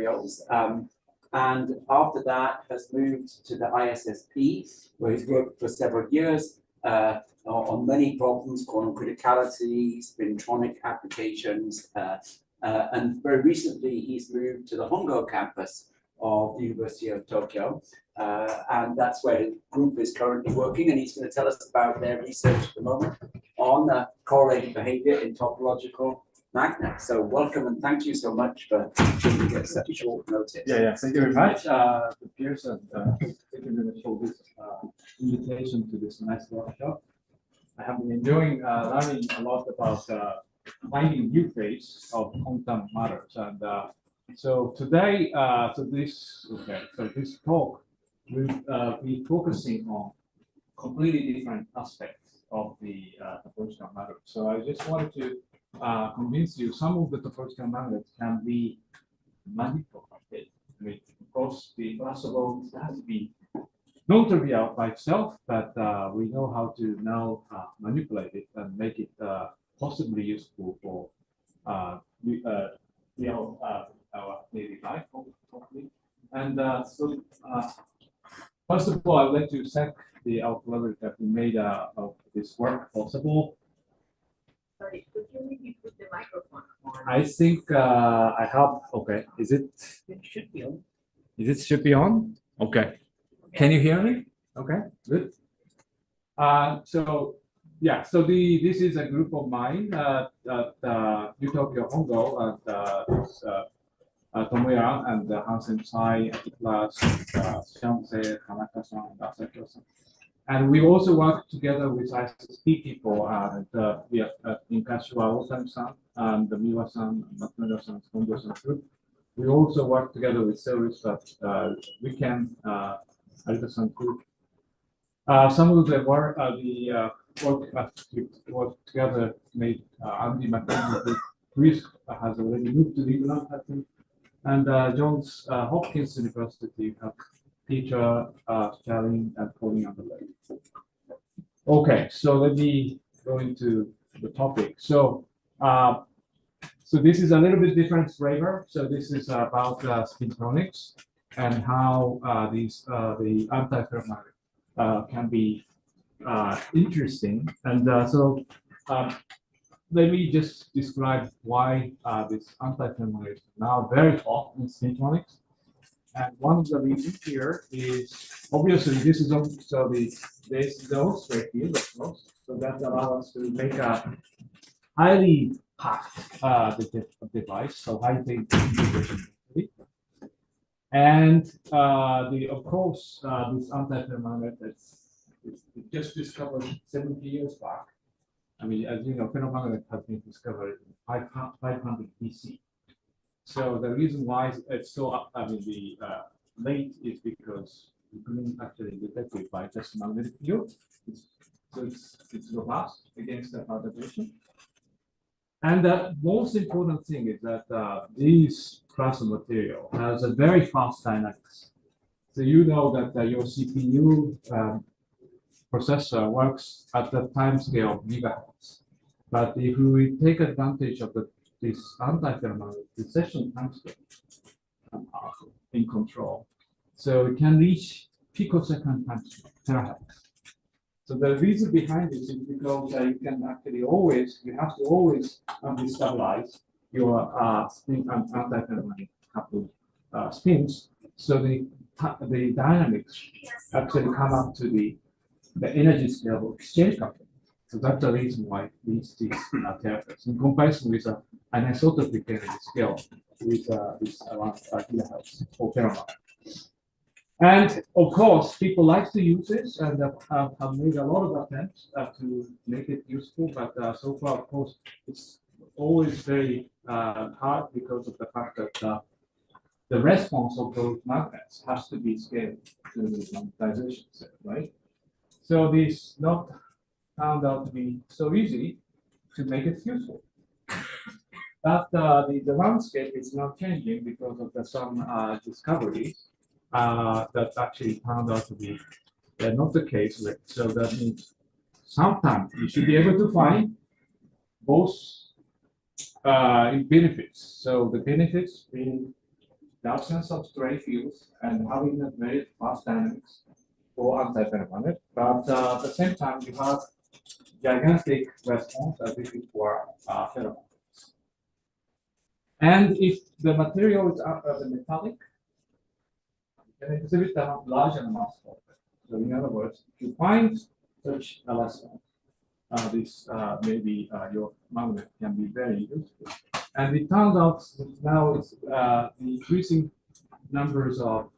materials. And after that has moved to the ISSP, where he's worked for several years on many problems, quantum criticality, spintronic applications, and very recently he's moved to the Hongo campus of the University of Tokyo, and that's where his group is currently working, and he's going to tell us about their research at the moment on correlated behavior in topological magnets. So welcome and thank you so much for giving us such short notice. Yeah, thank you very much, Piers, and thank you very much for this invitation to this nice workshop. I have been enjoying learning a lot about finding new phase of quantum matters, and so today, this talk will be focusing on completely different aspects of the topological matter. So I just wanted to convince you some of the topological magnets can be manipulated. I mean, of course, first of all, it has to be non-trivial by itself, but we know how to now manipulate it and make it possibly useful for our daily life, hopefully. And first of all, I would like to thank our collaborators that made of this work possible. Sorry, could you maybe put the microphone on? I think I have. Okay, is it? It should be on. Should be on? Okay. Can you hear me? Okay, good. So yeah, so this is a group of mine at Utopia Hongo and Tomoya and Hansen Sai plus Shanse, Hanaka-san, and Satoru-san. And we also work together with ISSP people and in Kashiwa Otani-san and Miwa-san, Matsunaga-san, Kondo-san group. We also work together with service that we can Arita-san group. Some of the work together made Andy McDonald group. Chris has already moved to England, I think. And Johns Hopkins University teacher Charlene and Colin Underlay. Okay, so let me go into the topic. So this is a little bit different flavor. So this is about spintronics and how the anti-ferromagnet can be interesting. And let me just describe why this anti-ferromagnet is now very hot in spintronics. And one of the reasons here is obviously this is also there's those right here, so that allows us to make a highly packed device, so high integration. And of course this anti-ferromagnet is just discovered 70 years back. I mean, as you know, ferromagnet has been discovered in 500 BC. So the reason why it's so late is because we couldn't actually detect it by just magnetic field. It's robust against the perturbation. And the most important thing is that this class of material has a very fast dynamics. So you know that your CPU processor works at the time scale of gigahertz. But if we take advantage of this anti-ferromagnetic precession time scale in control, so it can reach picosecond times terahertz. So the reason behind this is because you can actually you have to always stabilize your spin and anti-ferromagnetic coupled spins. So the dynamics actually come up to the energy scale of exchange coupling. So that's the reason why it reaches these terahertz in comparison with an anisotropic energy scale with this around kilohertz or terahertz. And of course, people like to use this and have made a lot of attempts to make it useful. But so far, of course, it's always very hard because of the fact that the response of those magnets has to be scaled to the magnetization set, right? So this not found out to be so easy to make it useful. But the landscape is not changing because of some discoveries that actually found out to be not the case. So that means sometimes you should be able to find both benefits. So the benefits being the absence of stray fields and having a very fast dynamics for antiferromagnet. But at the same time, you have gigantic response as if it were ferromagnets. And if the material is the metallic, it can exhibit a larger mass force. So in other words, if you find such a lesson, this maybe your magnet can be very useful. And it turns out that now it's the increasing numbers of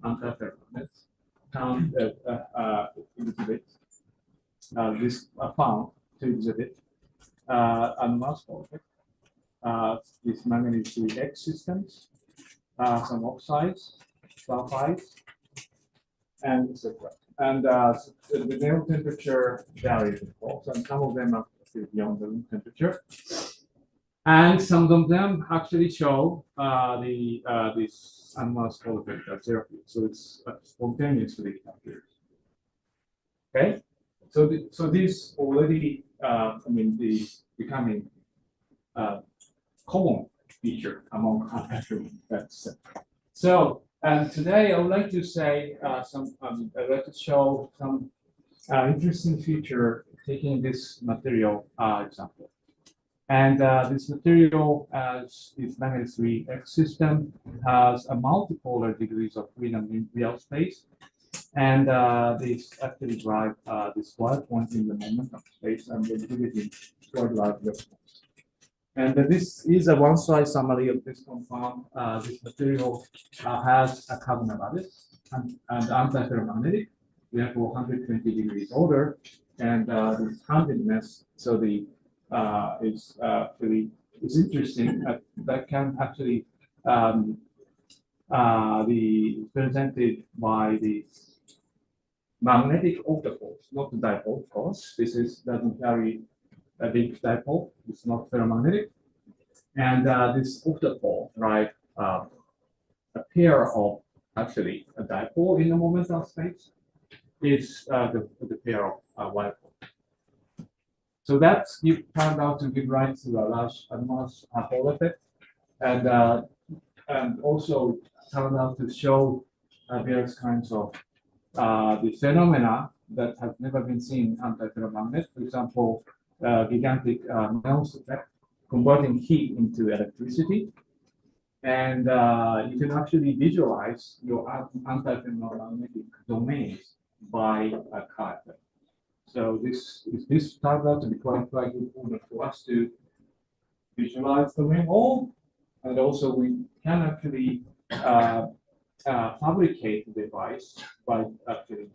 antiferromagnets can exhibit this found to exhibit a mass force. These manganese X systems, some oxides, sulfides, and etc. And the nail temperature varies, of course, and some of them are beyond the room temperature. And some of them actually show this unmasked Hall effect at 0. So it's spontaneously appears. Okay, so this already, becoming common feature among antiferromagnets. So, and today I would like to say I'd like to show some interesting feature taking this material example. And this material, as its manganese X system, has a multipolar degrees of freedom in real space. And this actually drive this wide point in the moment of space and exhibiting quite large response. And this is a one-slide summary of this compound. This material has a carbon lattice and antiferromagnetic, therefore 120 degrees older, and this handedness. So the it's interesting that can actually be presented by the magnetic octupoles, not the dipole, of course. This doesn't carry a big dipole, it's not ferromagnetic. And this octupole, right, a pair of actually a dipole in the momentum space is the pair of dipole. So that's turned out to give rise to a large mass Hall effect, and also turned out to show various kinds of the phenomena that have never been seen in antiferromagnet. For example, gigantic Nernst effect, converting heat into electricity, and you can actually visualize your antiferromagnetic domains by a card. So this turned out to be quite important for us to visualize the domain, and also we can actually fabricate the device by actually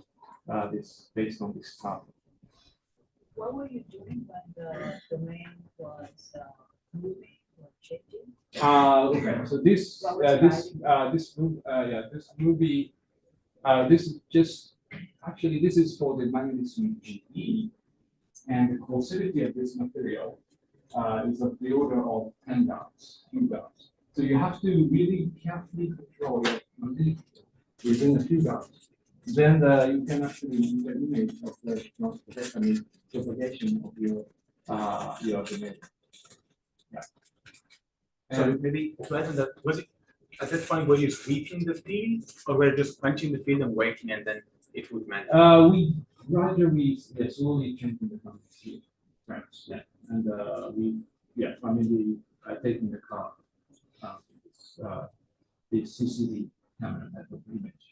this based on this stuff. What were you doing when the domain was moving or changing? Okay, so this will be this is just actually this is for the magnesium GE, and the coercivity of this material is of the order of 10 Gauss, 2 Gauss. So you have to really carefully control your magnetic within a few Gauss. Then you can actually use an image of the propagation of your domain. Yeah. So maybe to add on that, was it at that point were you sweeping the field, or were you just quenching the field and waiting, and then it would match? We slowly changing the field, right? Yeah, and I taking the car, the CCD camera type of image,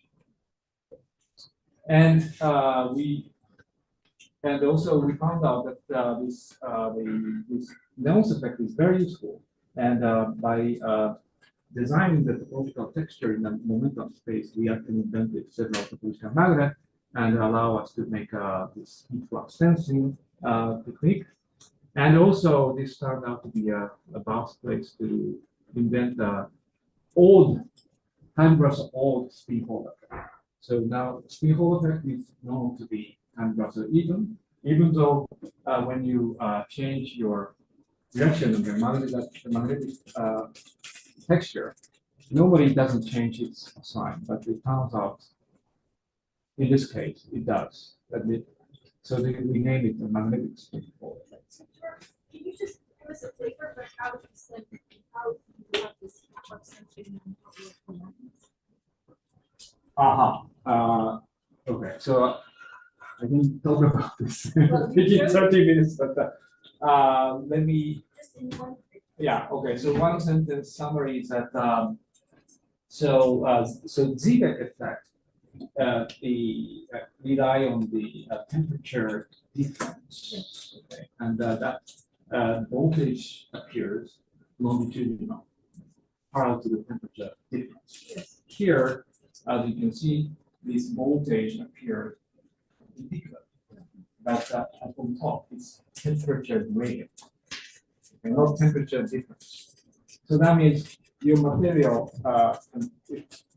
and also we found out that this Nernst effect is very useful, and by designing the topological texture in the momentum space, we actually invented several topological magnets and allow us to make this heat flux sensing technique. And also, this turned out to be a vast place to invent old time-brusher old spin Hall effect. So now spin Hall effect is known to be time-brusher even though when you change your reaction of the magnetic texture, normally it doesn't change its sign, but it turns out in this case it does. So we name it the magnetic spin Hall effect. Can you just give us a flavor for how you have this Okay, so I didn't talk about this Well, you in showed- 30 minutes, but let me, Just in one. yeah, okay, so one sentence summary is that, so Zeta effect, rely on the temperature difference, okay, and that voltage appears longitudinal, parallel to the temperature difference. Yes. Here, as you can see, this voltage appears perpendicular, but on top is temperature gradient, and not temperature difference. So that means your material, it's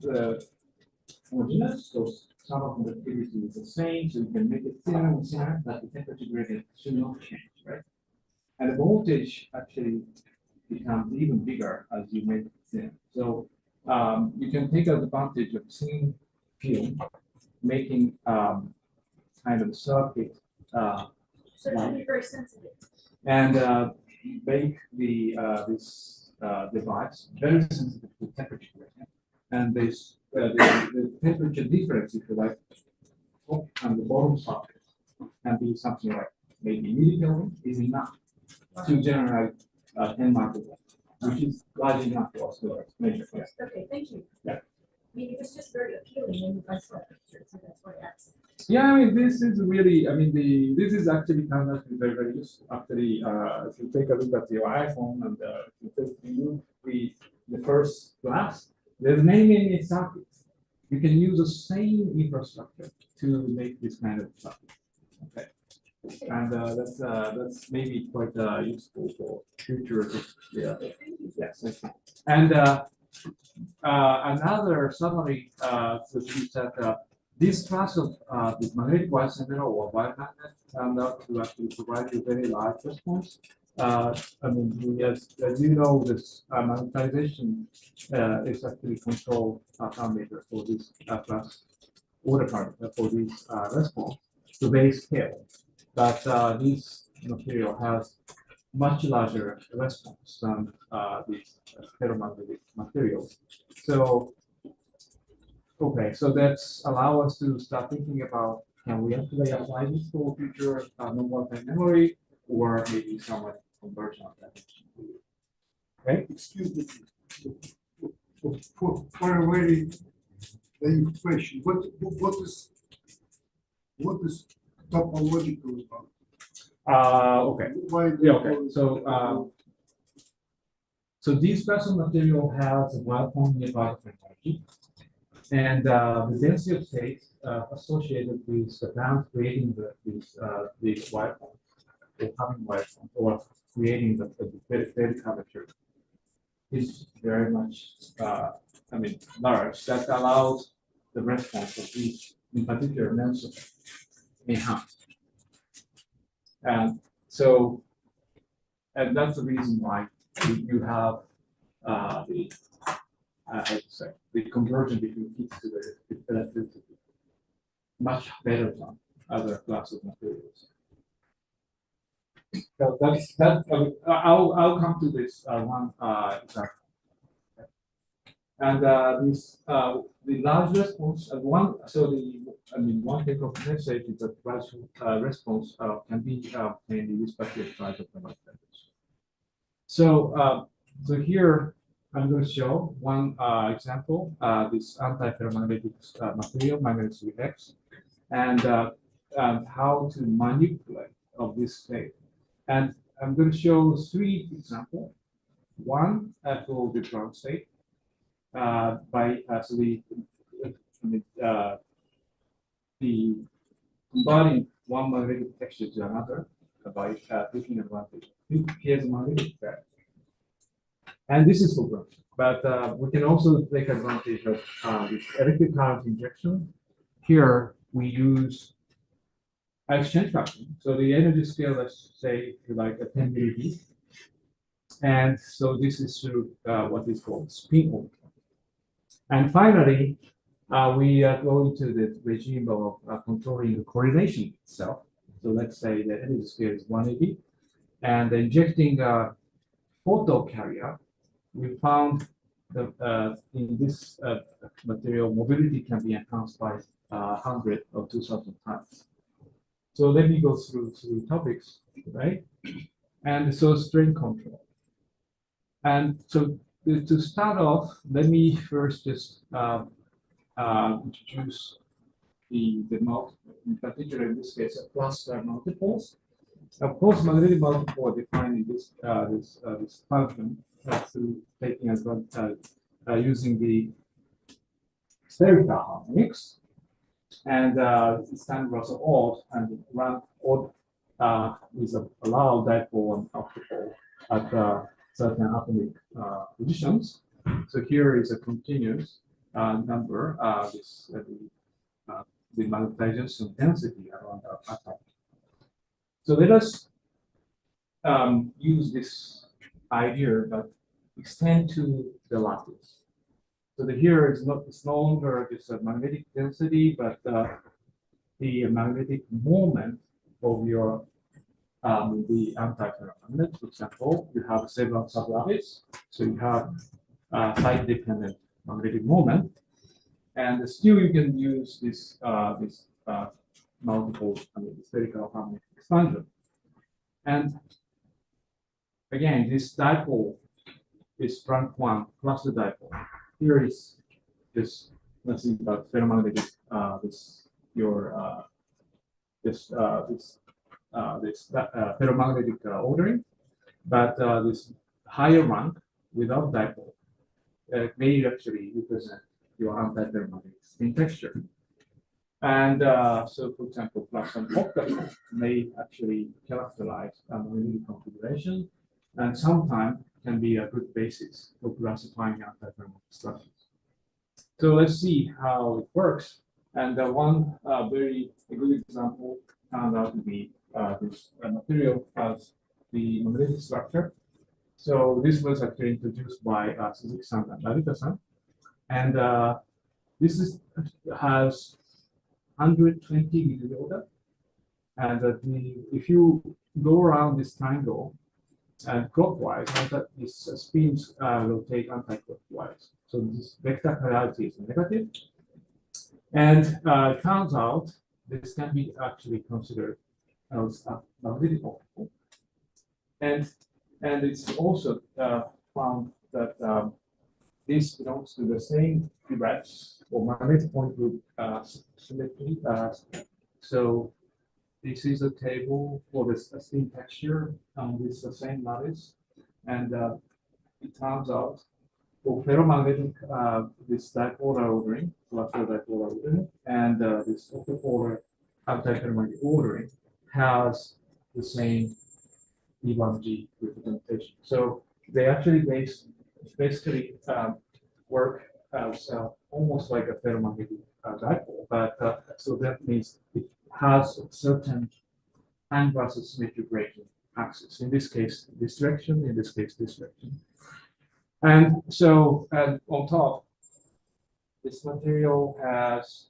homogeneous, so some of the conductivity is the same, so you can make it thinner and thinner, but the temperature gradient should not change, right? And the voltage actually becomes even bigger as you make it thin. So you can take advantage of thin film, making kind of circuit, So it should be very sensitive. and make the this device very sensitive to temperature gradient. And this the temperature difference, if you like, top and the bottom socket can be something like maybe millikelvin is enough to generate 10 microvolts, which is large enough for us to measure. Yes. Okay, thank you. Yeah. I mean, it was just very appealing when I saw pictures, so that's why I asked. Yeah, I mean, this is really, I mean, this is actually kind of very, very useful. Actually, if you take a look at your iPhone and if you read the first class, there's many circuits. You can use the same infrastructure to make this kind of circuit. Okay. And that's maybe quite useful for future. Yeah. Okay, thank you. Yes. Okay. And another summary is that this class of this magnetic wire center or wire magnet turned out to actually provide you very large response. I mean, as you know, this magnetization is actually control parameter for this class order parameter for this response to base scale. But this material has much larger response than these ferromagnetic materials. So, okay, so that's allow us to start thinking about, can we actually apply this for future non-volatile memory, or maybe somewhat conversion of that? Okay. Excuse me. For a very question, what is topological about? Okay. Why do Yeah, you okay. call it So, topological? So this special material has a wide nearby energy, and the density of states associated with the band creating these wire bonds, or having wire bonds, or creating the very curvature is very much, I mean, large. That allows the response of each, in particular, mention enhanced. And so, and that's the reason why you have the conversion between heat to the electricity much better than other classes of materials. So that's that. I'll come to this one example. And this the large response one. So one take of message is that large response can be obtained irrespective of size of the materials. So so here I'm going to show one example. This anti-ferromagnetic material, magnesium X, and how to manipulate of this state. And I'm going to show 3 examples. One for the ground state by the combining one magnetic texture to another by taking advantage of piezomagnetics effect. And this is for ground, but we can also take advantage of this electric current injection. Here we use exchange fraction. So the energy scale, let's say, like a 10 MeV. And so this is through what is called spin order. And finally, we go into the regime of controlling the correlation itself. So let's say the energy scale is 180, and injecting a photo carrier, we found in this material, mobility can be enhanced by 100 or 2,000 times. So let me go through topics, right? And so strain control. And so to start off, let me first just introduce the multiple, in particular in this case, a cluster multiples. Of course, magnetic multiple are defined in this function through taking advantage using the spherical harmonics, and standards of odd and rank odd is allowed dipole and octopole at certain atomic positions. So here is a continuous number, the magnetization density around the atom. So let us use this idea but extend to the lattice. So here it's no longer just a magnetic density, but the magnetic moment of your the antiferromagnet. For example, you have several sublattice, so you have site-dependent magnetic moment, and still you can use this multiple spherical harmonic expansion. And again, this dipole is rank 1 cluster dipole. Here is this nothing but ferromagnetic ferromagnetic ordering, but this higher rank without dipole may actually represent your antiferromagnetic spin texture. And so, for example, plus and octupolar may actually characterize a magnetic configuration, and sometimes can be a good basis for classifying antiferromagnetic structures. So let's see how it works. And one very good example turned out to be this material as the magnetic structure. So this was actually introduced by Suzuki-san and Narita-san, and this has 120 milliorder, and if you go around this triangle and clockwise, these spins rotate anti-clockwise. So this vector polarity is negative, and it turns out this can be actually considered as a magnetic optical, and it's also found that this belongs to the same Dirac or magnetic point group symmetry. So this is a table for the spin texture, and this is the same lattice, and it turns out for ferromagnetic this dipolar ordering, cluster dipolar ordering, and this octupolar antiferromagnetic ordering has the same E1G representation. So they actually basically work as almost like a ferromagnetic dipole, but so that means it has a certain time versus symmetry breaking axis. In this case, this direction. In this case, this direction. And so, on top, this material has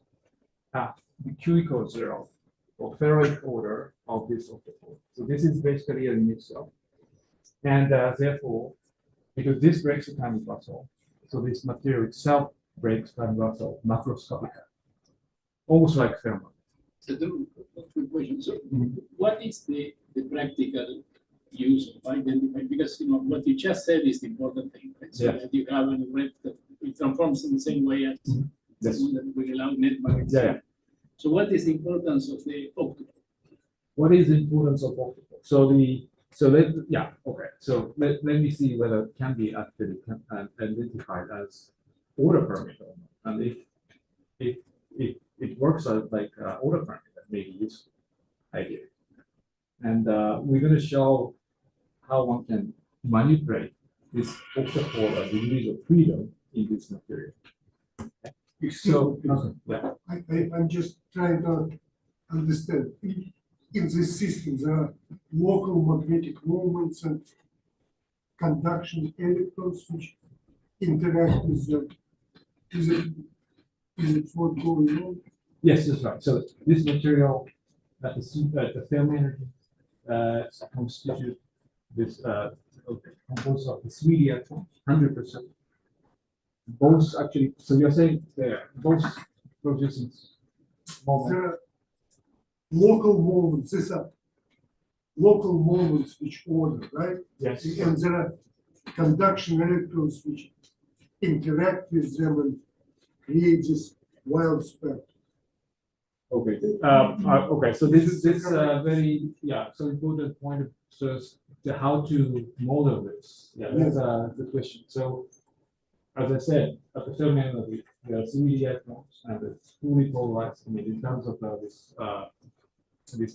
the Q equals 0 or ferroic order of this octupolar. So this is basically a unit cell, and therefore, because this breaks the time Russell, so this material itself breaks time Russell macroscopically, almost like thermal. So quick question. So what is the practical use of identifying? Because what you just said is the important thing, right? So that you have an red that it transforms in the same way as the one that will allow net magnetism. So what is the importance of the octuple? What is the importance of octuple? So let me see whether it can be actually identified as order parameter, and if it works out like order parameter, that may be useful idea. And we're going to show how one can manipulate this octupolar degrees of freedom in this material. So I'm just trying to understand. In this system, there are local magnetic moments and conduction electrons which interact with them. Is it what going on? Yes, that's right. So this material, the thermal energy constitutes this composed of the 3D atom, 100%. both actually, so you're saying there, both producing moment. There are local moments, these are local moments which order, right? Yes. And there are conduction electrons which interact with them and create this wild spectrum. Okay, okay, so this very, yeah, so important point of, so how to model this. Yeah, that's a good question. So, as I said, at the film energy, there are 3 electrons and it's fully polarized, I mean, in terms of this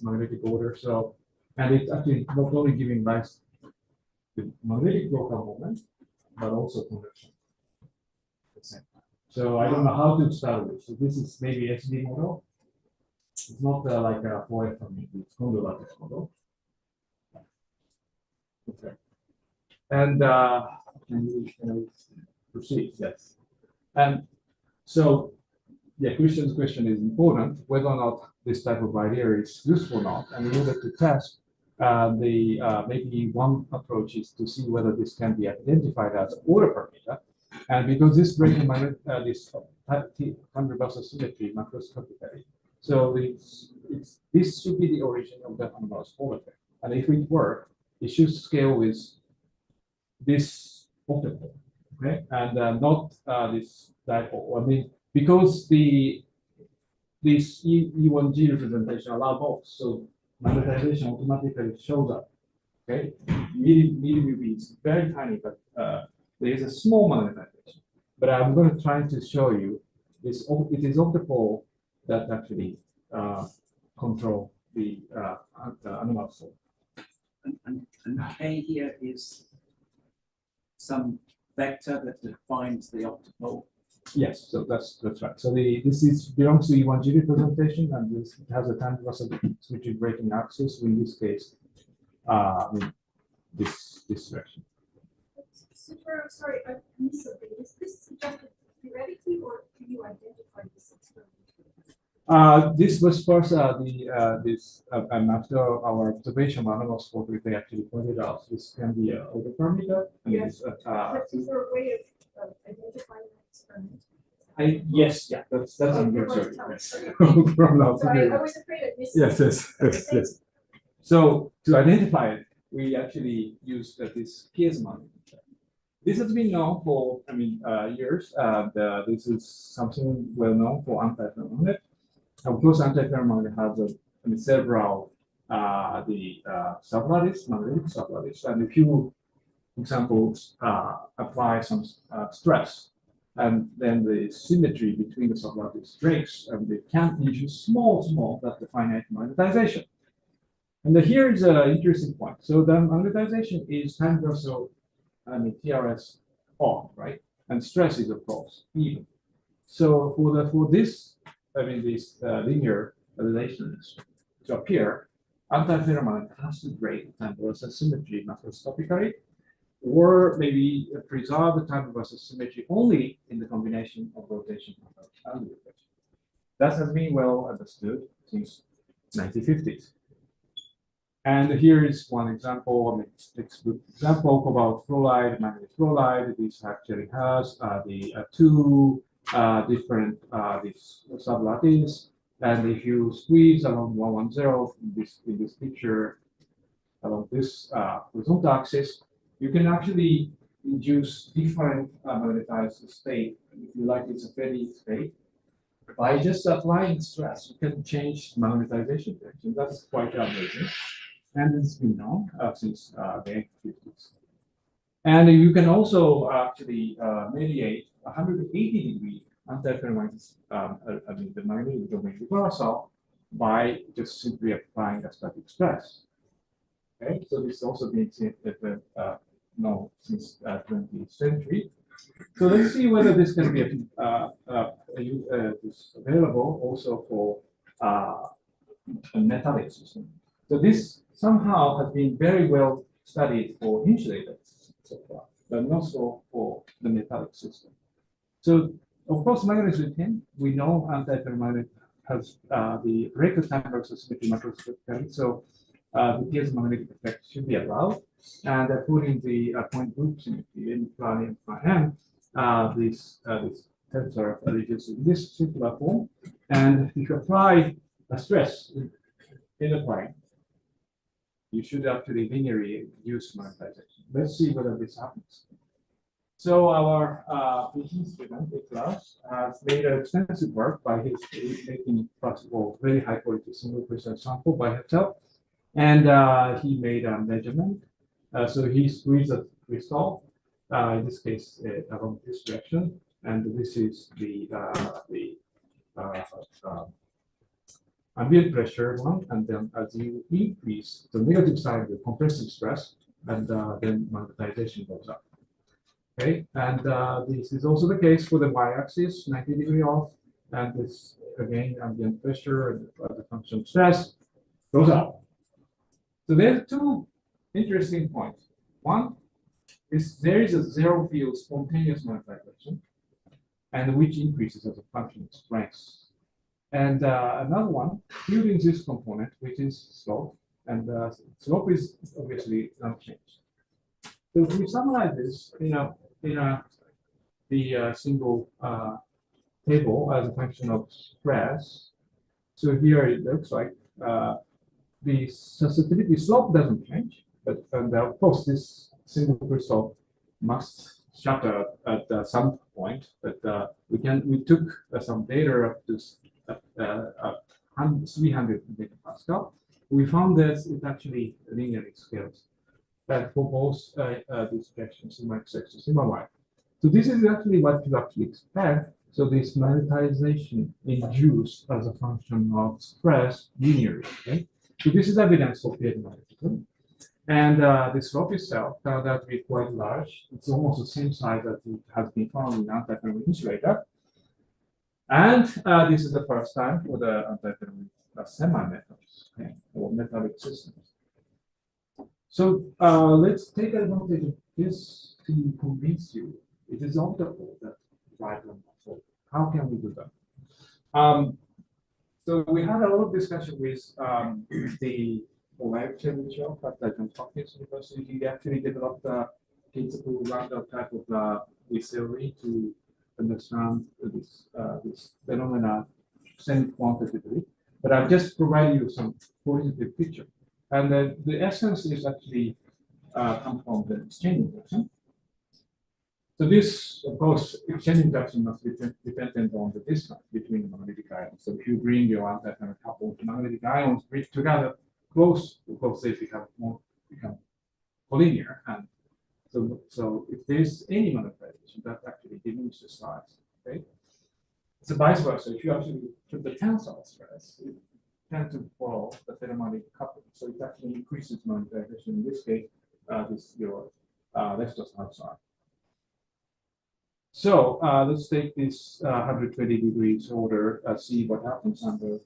magnetic order. So, and it's actually not only giving rise to magnetic local moment, but also convection. So I don't know how to start with. So this is maybe SD model. It's not like a 4F for me, it's Condensed model. Okay. And can we proceed? Yes. And so, yeah, Christian's question is important, whether or not this type of idea is useful or not. And in order to test, maybe one approach is to see whether this can be identified as order parameter. And because this breaking this Transverse symmetry macroscopically, so this should be the origin of the anomalous Hall effect. And if it were, it should scale with this octupolar, okay, and not this dipole. I mean, because this E1G representation allow both, so magnetization automatically shows up. Okay, medium UV is very tiny, but there is a small magnetization. But I'm going to try to show you this. It is octupolar that actually control the anomalous. And K here is some vector that defines the octopole. Yes, so that's right. So this belongs to E1G representation, and this has a Transverse switching breaking axis. In this case, this direction. Super, sorry, I missed something. Is this suggested theoretically, or do you identify this experiment? This was first after our observation of anomalous photo, they actually pointed out this can be an order parameter. Yes. Is there a way of identifying that experiment? Yes, yeah, that's a good story. Yes. Okay. From now So I was afraid I missed yes. So to identify it, we actually used this piezo. This has been known for, years. This is something well known for anti-ferromagnet. Of course, anti-ferromagnet has several sublattice, magnetic sublattice, and if you, for example, apply some stress, and then the symmetry between the sublattice breaks, and they can induce small, that's the finite magnetization. And here is an interesting point. So the magnetization is transversal, TRS on, right? And stress is, of course, even. So for this, these linear relations to appear, anti-ferromagnet has to break the transversal symmetry macroscopically, or maybe preserve the transversal symmetry only in the combination of rotation and rotation. That has been well understood since 1950s. And here is one example, textbook example about fluoride, manganese fluoride. This actually has the two different these sublattice, and if you squeeze along 110 in this picture along this horizontal axis, you can actually induce different magnetized state. If you like, it's a steady state. By just applying stress, you can change magnetization direction. That's quite amazing. And it's been known since the 1950s. And you can also actually mediate 180-degree anti-ferromagnetic, the magnetic domain reversal by just simply applying a static stress. Okay, so this has also been known since 20th century. So let's see whether this can be available also for a metallic system. So this somehow has been very well studied for insulators so far, but not so for the metallic system. So of course, magnesium, we know anti-ferromagnet has the record time versus symmetry macroscopically. So the piezomagnetic effect should be allowed, and putting the point group symmetry in prime and prime M, this tensor reduces in this circular form, and if you apply a stress in the plane, you should actually linearly reduce monetization. Let's see whether this happens. So our PhD student, Niklas, has made extensive work by making possible very high quality single crystal sample by himself, and he made a measurement. So he squeezed a crystal, in this case along this direction, and this is the ambient pressure one, and then as you increase the negative side of the compressive stress, and then monetization goes up. Okay, and this is also the case for the y-axis, 90-degree off, and this again ambient pressure and the function of stress goes up. So there's two interesting points. One is there is a zero field spontaneous monetization, and which increases as a function of strength. And another one, building this component, which is slope, and slope is obviously unchanged. So if we summarize this, the single table as a function of stress. So here it looks like the sensitivity slope doesn't change, but of course this single crystal must shatter at some point. But we took some data up to 300 megapascal. We found that it actually linearly scales. That for both these directions, sigma x, sigma y. So this is actually what you actually expect. So this monetization induced as a function of stress linearly. Okay? So this is evidence of field magnetism. And the slope itself turned out to be quite large. It's almost the same size that it has been found in anti-thermal insulator. And this is the first time for the anti-thermal semi-metals, okay, or metallic systems. So let's take advantage of this to convince you it is optical that drive them. So how can we do that? So we had a lot of discussion with the lecture at Johns Hopkins University. He actually developed a principle random type of this theory to understand this phenomena semi-quantitatively. But I've just provided you some qualitative picture. And the essence is actually come from the exchange induction. So this, of course, exchange induction must be dependent on the distance between magnetic ions. So if you bring your anti-thermal coupled magnetic ions bridge together close, of course they become collinear. And so if there's any monetization, that actually diminishes the size. Okay. So vice versa, if you actually put the tensile stress, it tends to follow the thermodynamic coupling. So it actually increases monetization. In this case, this your left side. So let's take this 120 degrees order, see what happens under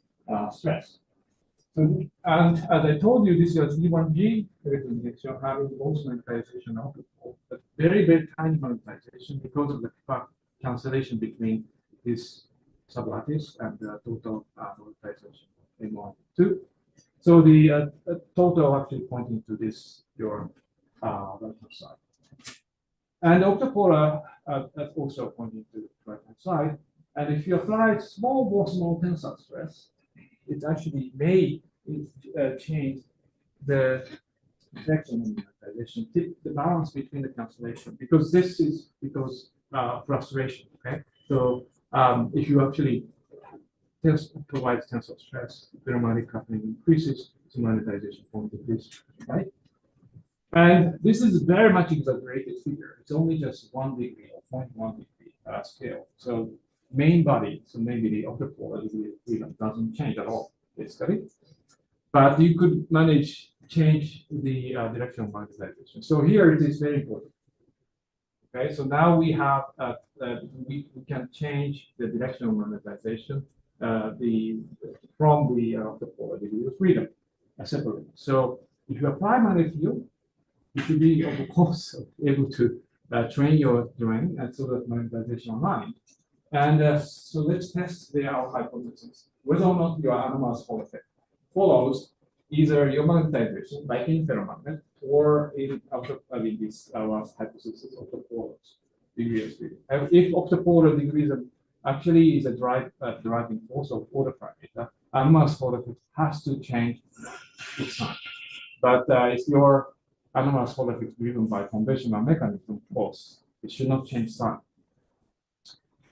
stress. So, and as I told you, this is E1G injection having most monetization output, but very, very tiny monetization because of the cancellation between this sublattice and the total monetization M1, 2. So the total actually pointing to this, your right-hand side. And octupolar that's also pointing to the right-hand side. And if you apply small tensile stress, it actually may change the direction of monetization, the balance between the cancellation, because this is frustration. Okay, so if you actually provide tensile stress, thermodynamic coupling increases, so monetization point of this, right? And this is very much exaggerated figure. It's only just 1 degree or 0.1 degree scale. So main body, so maybe the octupolar even doesn't change at all, basically. But you could manage change the direction of monetization. So here it is very important. Okay, so now we have we can change the direction of monetization from the octupolar degree of freedom separately. So if you apply magnetic field, you should be, of course, able to train your domain and so that monetization online. And so let's test our hypothesis, whether or not your anomalous Hall effect follows either your magnetization, like in ferromagnet, or in this our hypothesis of the polars. degree of freedom. And if octupolar degree actually is a driving force of order parameter, anomalous Hall effect has to change its sign. But if your anomalous Hall effect driven by conventional mechanism, of course, it should not change sign.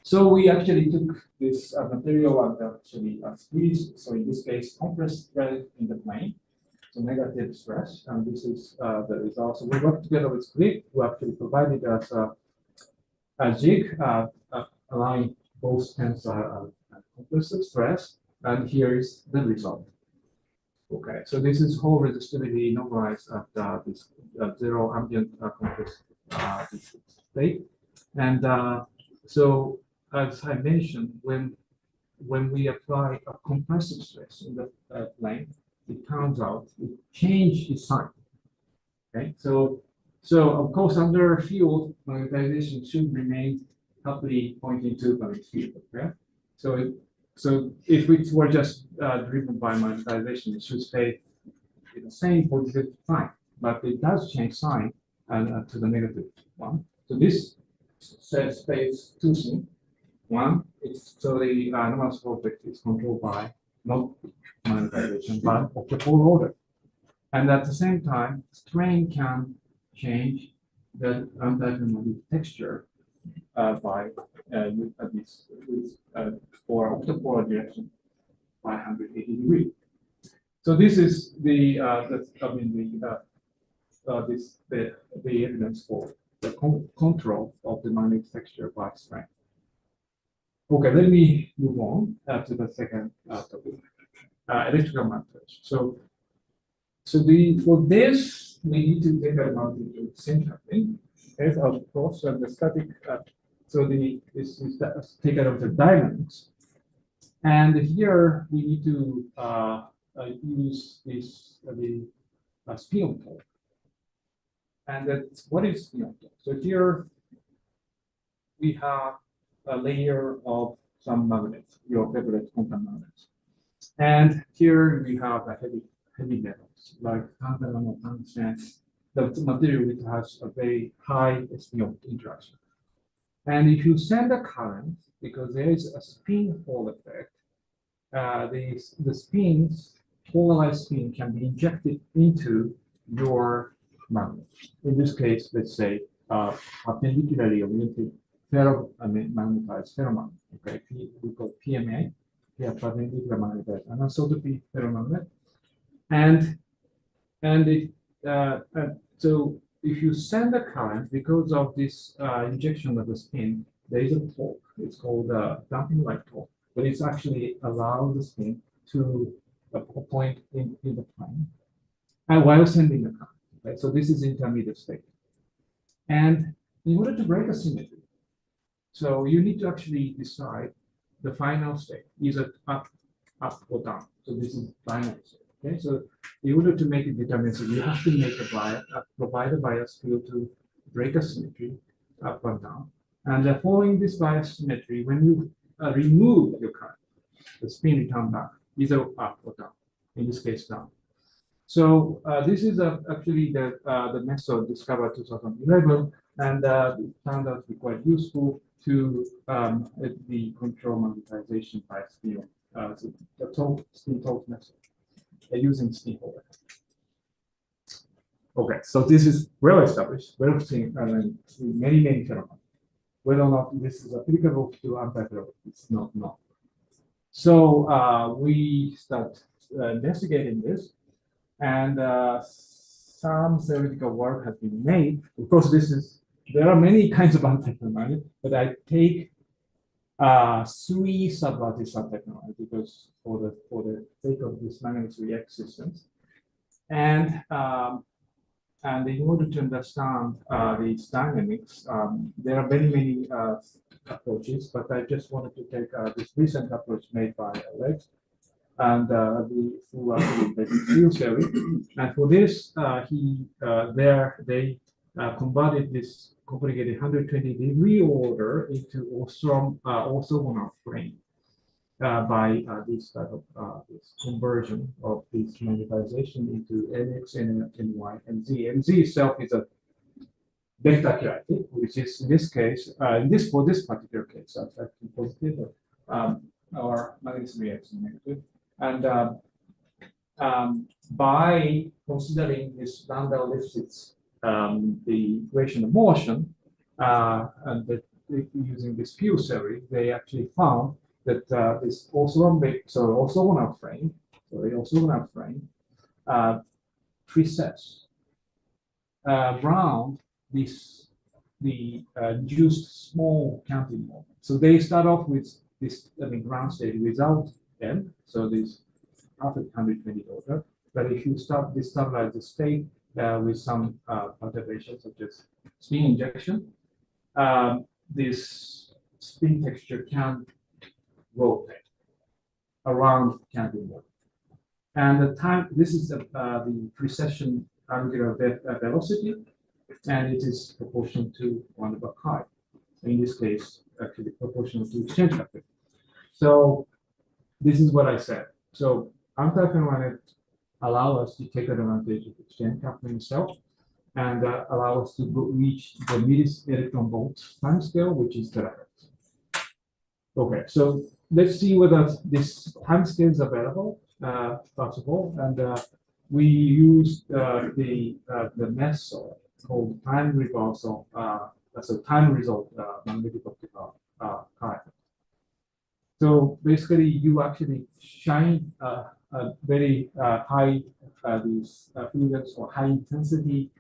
So we actually took this material and actually squeezed. So in this case, compressed thread in the plane, so negative stress, and this is the result. So we worked together with Cliff, who actually provided us a jig allowing both tensile and compressive stress, and here is the result. Okay, so this is whole resistivity normalized at this zero ambient compressed state, and so as I mentioned, when we apply a compressive stress in the plane, it turns out it changes its sign. Okay, so of course under field magnetization should remain happily pointing to the field. Okay, so if it were just driven by magnetization, it should stay in the same positive sign, but it does change sign to the negative one. So this states two things. One, it's so the anomalous object is controlled by not magnetization, but octupolar order. And at the same time, strain can change the anti-thermal texture by this for octupolar direction by 180 degrees. So this is the evidence for the control of the magnetic texture by strain. Okay, let me move on to the second topic, electrical manipulation. So for this, we need to take advantage of synchrony. As of course, the static. This is take advantage of dynamics, and here we need to use this spin torque. And that's what is spin torque. So here we have a layer of some magnets, your favorite quantum magnets. And here we have a heavy metals like tantalum or tungsten, the material which has a very high spin interaction. And if you send a current, because there is a spin Hall effect, the spins, polarized spin can be injected into your magnet. In this case, let's say perpendicularly oriented magnetized ferromagnet. Okay, we call PMA, here perpendicular magnetized anisotropy ferromagnet, so if you send a current because of this injection of the spin, there is a torque. It's called damping like torque, but it's actually allows the spin to point in the plane, and while sending the current. Okay, so this is intermediate state, and in order to break a symmetry. So you need to actually decide the final state, either up or down. So this is binary state. Okay, so in order to make it deterministic, you have to make provide a bias field to break a symmetry up or down. And following this bias symmetry, when you remove your current, the spin return back either up or down. In this case, down. So this is actually the method discovered 2011, and it turned out to be quite useful to the control magnetization by spin. So the spin torque method using spin Hall effect. Okay, so this is well established, well seen many phenomena. Whether or not this is applicable to anti-gravity, it's not known. So we start investigating this, and some theoretical work has been made. Of course, there are many kinds of anti-ferromagnet, but I take 3 sublattice anti-ferromagnet because for the sake of this magnetic systems, and in order to understand these dynamics, there are many approaches, but I just wanted to take this recent approach made by Alex and who actually basic field theory. And for this, they converted this complicated 120-degree order into orthogonal plane by this type of this conversion of this magnetization into NX, NY, and Z. And Z itself is a vector characteristic, which is in this case, for this particular case, that's actually positive, or magnetism reaction negative. And by considering this lambda Lipschitz, the equation of motion, and using this field theory, they actually found that this orthogonal frame presets around the induced small counting moment. So they start off with this ground state without M, so this after 120 order. But if you destabilize the state with some perturbations such as spin injection, this spin texture can rotate around counting moment. And the time, this is the precession angular velocity, and it is proportional to 1/chi. In this case, actually proportional to exchange factor. So this is what I said. So anti-ferromagnet allow us to take advantage of exchange coupling itself and allow us to reach the millielectron electron volt time scale, which is terahertz. Okay, so let's see whether this time scale is available, first of all, and we used the method called time reversal, so time result magnetic optical current. So basically, you actually shine a very high these fluids or high intensity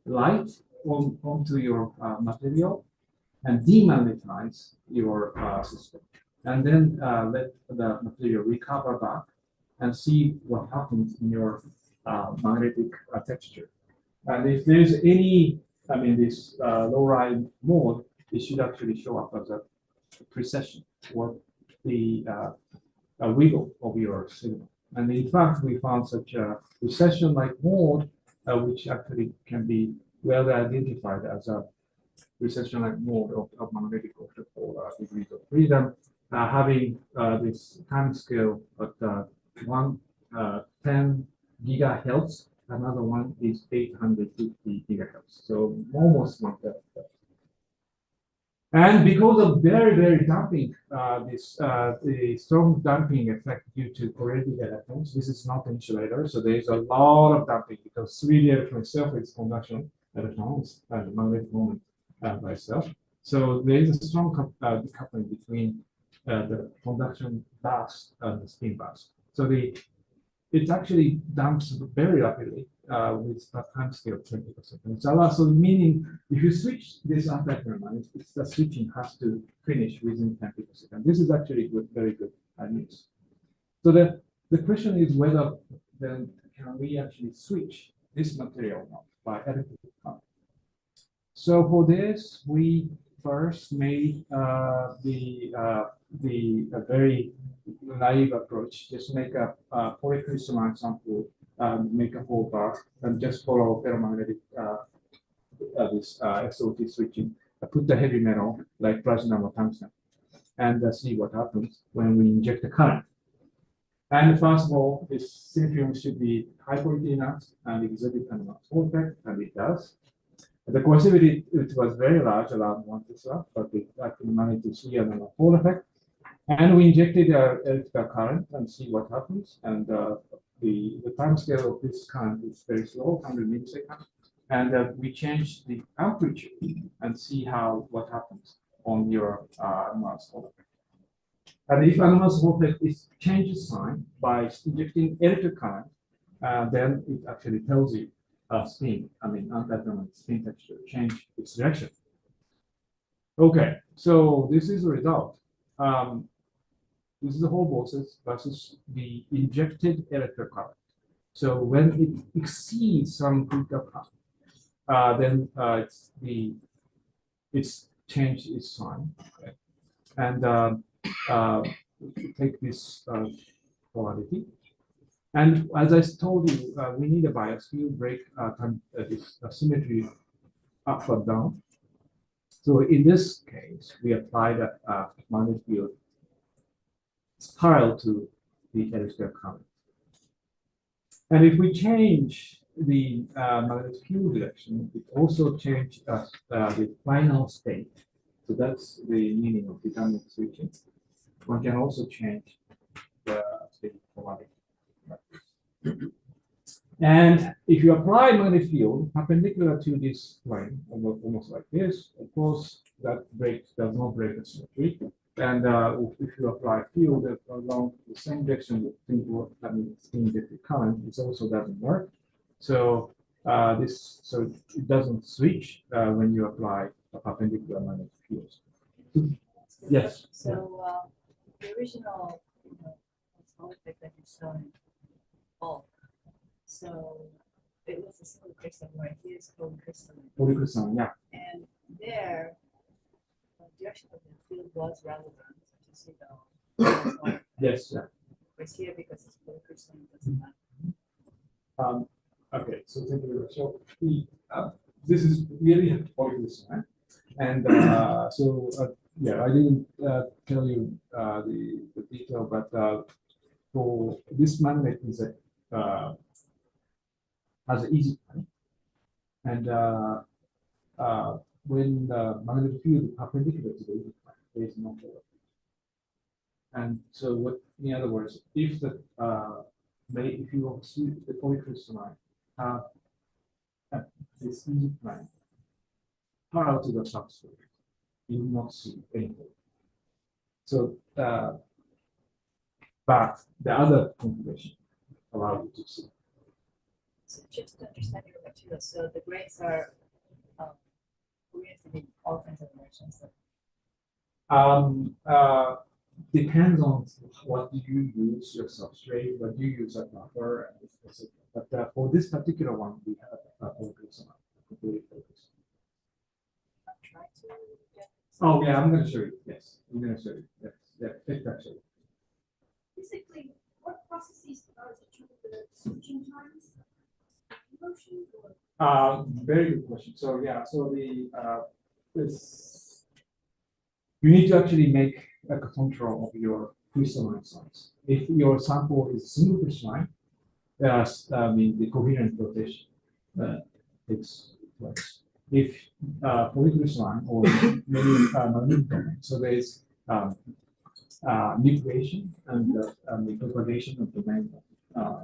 light onto your material and demagnetize your system, and then let the material recover back and see what happens in your magnetic texture. And if there's any, this low-ride mode, it should actually show up as a precession or the wiggle of your signal. And in fact, we found such a precession-like mode, which actually can be well identified as a precession-like mode of magnetic octupolar degrees of freedom, having this time scale at 10 gigahertz. Another one is 850 gigahertz. So almost 1/3. And because of very damping, the strong damping effect due to correlated electrons, this is not insulator, so there is a lot of damping because 3D electron itself is conduction electrons and the magnetic moment by itself. So there is a strong decoupling between the conduction burst and the spin burst. So it actually dumps very rapidly with a time scale of 20%. And so meaning if you switch this anti-ferromagnet, the switching has to finish within 20%. And this is actually very good news. So the question is whether then can we actually switch this material now by electric current. So for this, we first made the very naive approach. Just make a polycrystalline sample, make a whole bar, and just follow ferromagnetic this SOT switching. Put the heavy metal like platinum or tungsten, and see what happens when we inject the current. And first of all, this symmetry should be high quality enough and exhibit an Hall effect, and it does. The coercivity, it was very large, around 1 Tesla, but it actually managed to see an Hall effect. And we injected electrical current and see what happens. And the time scale of this current is very slow, 100 milliseconds. And we change the amplitude and see what happens on your anomalous Hall effect. And if anomalous Hall effect changes sign by injecting electric current, then it actually tells you spin, anti-ferromagnetic spin texture change its direction. Okay, so this is the result. This is the Hall process versus the injected electric current. So when it exceeds some critical current, then it's changed its sign. Okay. And take this polarity. And as I told you, we need a bias field break this symmetry up or down. So in this case, we applied a magnetic field parallel to the electrical current. And if we change the magnetic field direction, it also changed the final state. So that's the meaning of dynamic switching. One can also change the state polarity. And if you apply magnetic field perpendicular to this line, almost like this, of course, that does not break the symmetry. And if you apply field along the same direction with spin-directed current, it also doesn't work. So it doesn't switch when you apply a perpendicular magnetic field. Yes. So the original, effect that you saw in bulk. So it was a single crystal, right? Here it's polycrystalline. Polycrystalline, yeah. And there, the direction of the field was relevant to see the. Yes, yeah. But here, because it's polycrystalline, it doesn't matter. Okay, so thank you very much. So this is really polycrystalline, and yeah, I didn't tell you the detail, but for this magnet is has an easy time, and when the magnetic field is perpendicular to the easy time, there is no polar. And so, what in other words, if if you see the polycrystalline have this easy time parallel to the substrate, you will not see anything. So, but the other configuration allows you to see. So just to understand your material, so the grades are oriented in all kinds of directions. Depends on what you use your substrate, what you use a buffer, etc. But for this particular one, we have a focus on completely focus. I'm trying to get. Oh yeah, I'm going to show you. Yes, I'm going to show you. Yes, yeah, it's actually. Basically, what processes are the switching times? Motion or? Very good question. So yeah, so you need to actually make a control of your crystalline size. If your sample is single crystalline, the coherent rotation takes place. If polycrystalline or many magnetic domain, so there is nucleation and the propagation of the magnet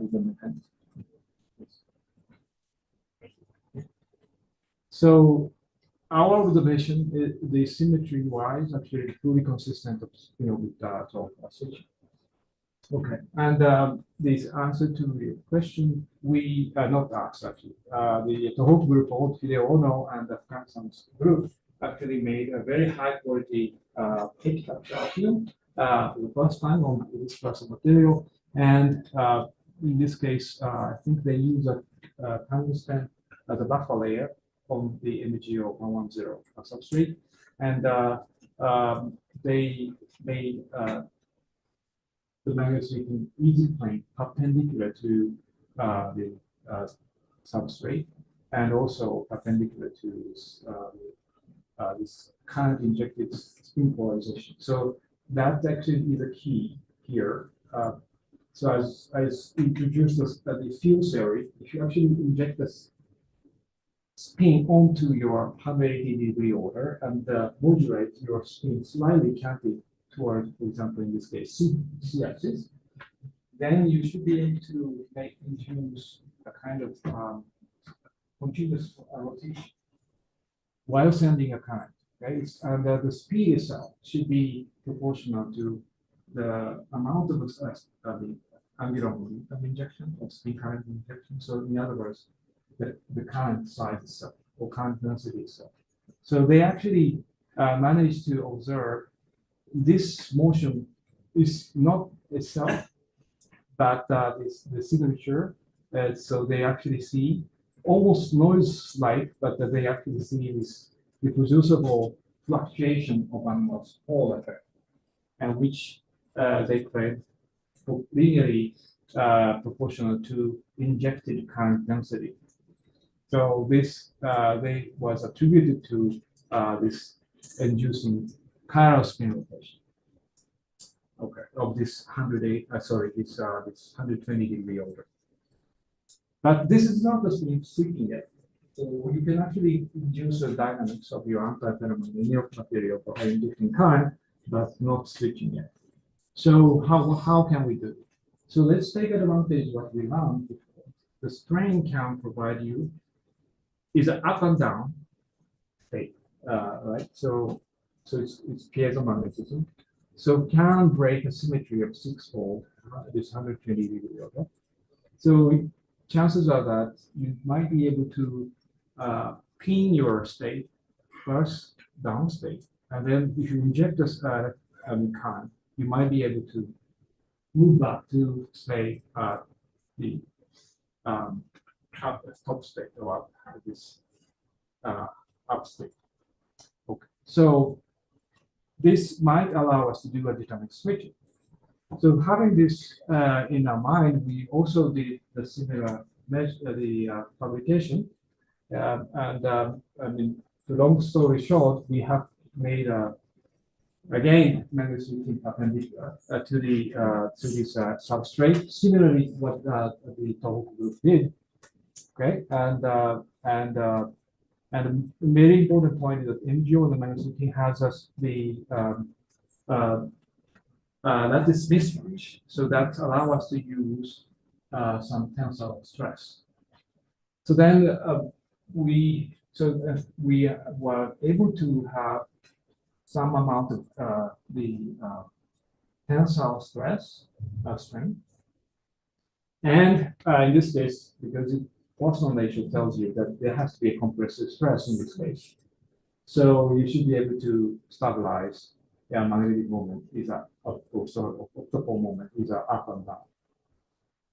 is a mechanism. So our observation is the symmetry-wise actually fully consistent with Topological switching. Okay, and this answer to the question we not asked actually. The Tohoku group, Hideo Ono and the Frank-san's group actually made a very high quality pitch capture film for the first time on this class of material, and in this case, I think they use a tungsten as a buffer layer on the MgO 110 substrate, and they made the magnetic easy plane perpendicular to the substrate, and also perpendicular to this current injected spin polarization. So that actually is a key here. So as I introduced the field theory, if you actually inject this spin onto your 180 degree order and modulate your spin slightly canted toward, for example, in this case, C-axis, then you should be able to induce a kind of continuous rotation while sending a current. Okay? And the speed itself should be proportional to the amount of the angular momentum injection or spin current injection. So in other words, the current size itself or current density itself. So they actually managed to observe this motion is not itself, but it's the signature. So they actually see almost noise-like, but they actually see this reproducible fluctuation of anomalous Hall effect, and which they claim linearly proportional to injected current density. So this they was attributed to this inducing chiral spin rotation. Okay, of this 120 degree order. But this is not the switching yet. So you can actually induce the dynamics of your antiferromagnetic in your material by inducing current, but not switching yet. So how can we do it? So let's take advantage of what we learned before. The strain can provide you is an up and down state, right? So it's piezomagnetism. So can break a symmetry of 6-fold, this 120 degree, okay? So chances are that you might be able to pin your state first down state, and then if you inject this current, you might be able to move back to say the top state or this up state. Okay, so this might allow us to do a dynamic switching. So having this in our mind, we also did the similar measure, fabrication. I mean, the long story short, we have made again magnetic switching perpendicular to this substrate. Similarly, what the Topological group did. Okay, and a very important point is that MGO and the magnetic switching has us that is mismatch. So that allows us to use some tensile stress. So then we were able to have some amount of the tensile stress strength. And in this case, because Poisson ratio tells you that there has to be a compressive stress in this case. So you should be able to stabilize the magnetic moment is octupolar moment is up and down.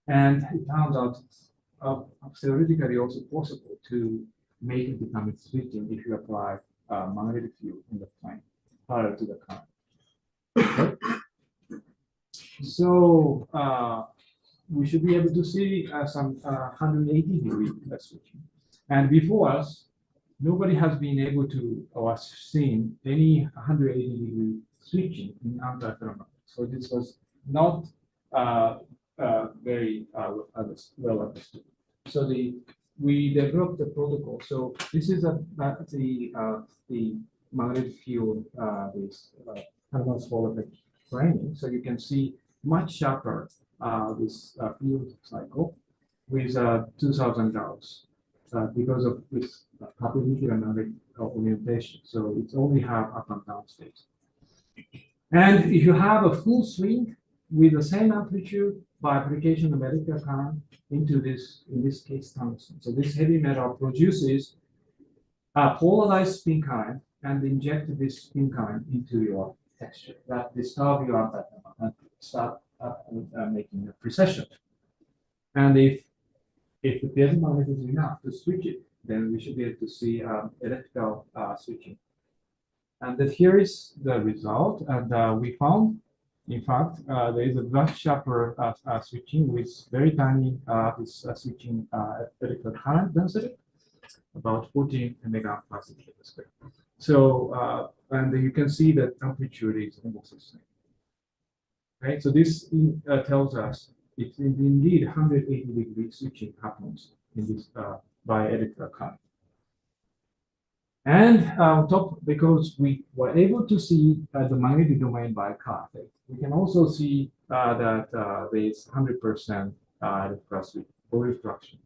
And it turns out theoretically also possible to make a dynamic switching if you apply magnetic field in the plane parallel to the current. So we should be able to see some 180 degree switching. And before us, nobody has been able to or seen any 180 degree switching in antiferromagnetic. So this was not very well understood. So we developed the protocol. So this is the magnetic field this Condensed effect framing. So you can see much sharper this field cycle with 2,000 gauss because of this perpendicular magnetic orientation. So it's only have up and down states. And if you have a full swing with the same amplitude by application of electric current into this, in this case, tungsten. So this heavy metal produces a polarized spin current and inject this spin current into your texture that disturb your antiferromagnetic and start making a precession. And if the piezomagnet is enough to switch it, then we should be able to see electrical switching. And that here is the result. And we found, in fact, there is a much sharper switching with very tiny switching electrical current density, about 14 megaparsec per square. So, and you can see that amplitude is almost the same. Right, so this tells us it's indeed 180 degree switching happens in this by electrical current. And on top, because we were able to see the magnetic domain by Kerr effect, we can also see that there is 100% electrical refraction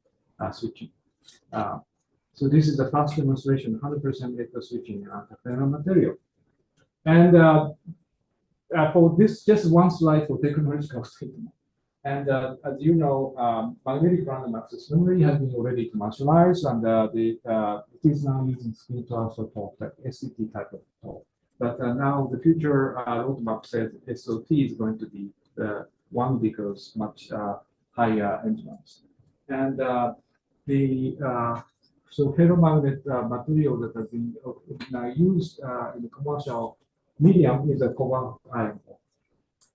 switching. So this is the first demonstration, 100% electrical switching in antiferromagnetic material. And for this, just one slide for technological statement. And as you know, magnetic random access memory has been already commercialized, and it is now using spin transfer talk, like SCT type of talk. But now the future roadmap says SOT is going to be the one because much higher endurance. And so ferromagnet material that has been used in the commercial medium is a cobalt iron ore.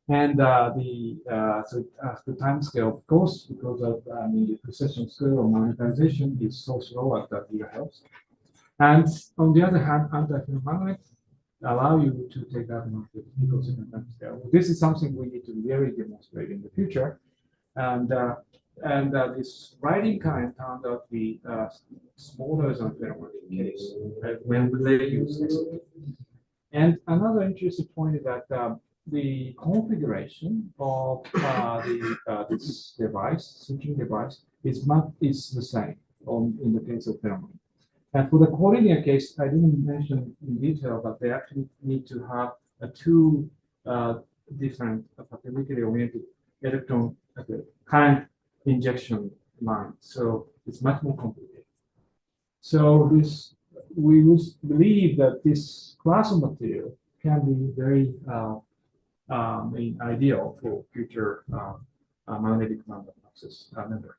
And the time scale, of course, because of the precision scale of magnetization is so slow at the gigahertz. And on the other hand, antiferromagnets allow you to take advantage because of the time scale. This is something we need to really demonstrate in the future. And And this writing kind turned out to be smaller than ferromagnetic case when they use XRP. And another interesting point is that the configuration of this device, switching device, is the same in the case of ferromagnetic. And for the collinear case, I didn't mention in detail, but they actually need to have two different perpendicularly oriented electron current injection lines. So it's much more complicated. So we believe that this class of material can be very ideal for future magnetic random access memory.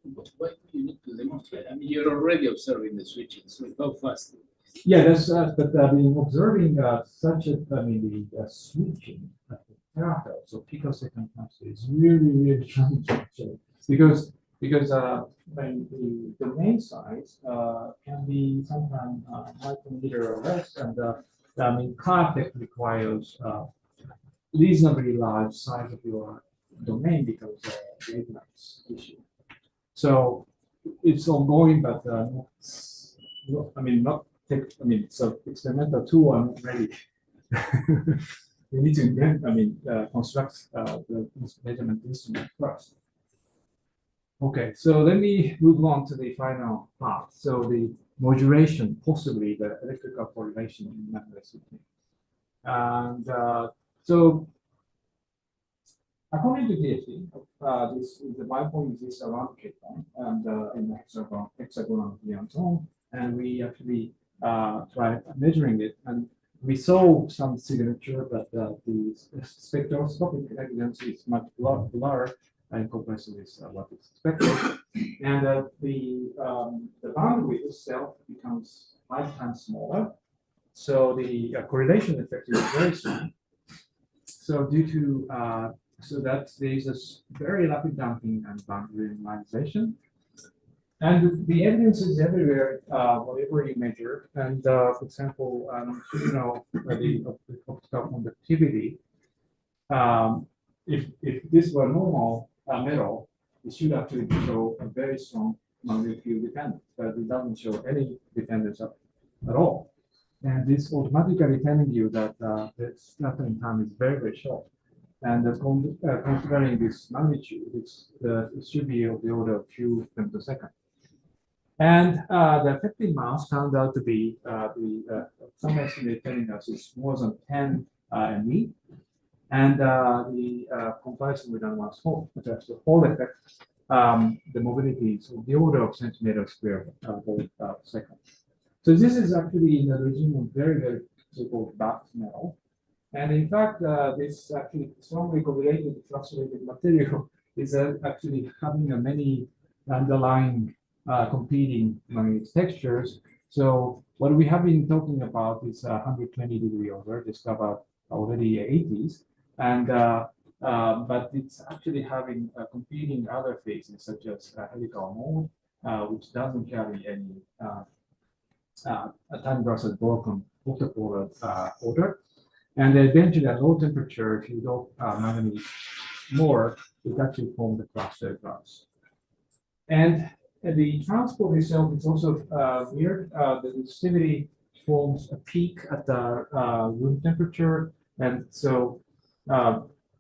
But why do you need to demonstrate? I mean, you're already observing the switching, so how fast? Yeah, that's but observing such a the switching at the terahertz, so picosecond times is really challenging actually, because the domain size can be sometimes micrometer or less, and car effect requires reasonably large size of your domain because of the wavelengths issue. So it's ongoing, but not so experimental tool are not ready. We need to invent, construct the measurement instrument first. Okay, so let me move on to the final part. So the modulation, possibly the electrical correlation in magnetic switching. And so according to DFT, the bipolar exists around K-point and in the hexagonal Leon zone, and we actually tried measuring it, and we saw some signature that the spectroscopic evidence is much blurred in comparison with what is expected, and the bandwidth itself becomes 5 times smaller. So the correlation effect is very small. So due to so that there's a very rapid damping and boundary normalization. And the evidence is everywhere, whatever you measure. And for example, the optical conductivity, if this were normal metal, it should actually show a very strong magnetic field dependence, but it doesn't show any dependence at all. And this automatically telling you that the scattering time is very short. And considering this magnitude, it should be of the order of few femtosecond. And the effective mass turned out to be some estimate telling us it's more than 10 ME. And the comparison with anomalous Hall, that's the Hall effect, the mobility is of the order of centimeter square per second. So this is actually in the regime of very so-called dark metal. And in fact, this actually strongly correlated fluctuated material is actually having many underlying competing magnetic textures. So what we have been talking about is 120-degree order discovered already 80s, and but it's actually having competing other phases such as helical mode, which doesn't carry any Transverse broken octupolar order. And eventually at low temperature, if you don't manganese more, it actually forms the cluster glass. And the transport itself is also weird. The resistivity forms a peak at the room temperature, and so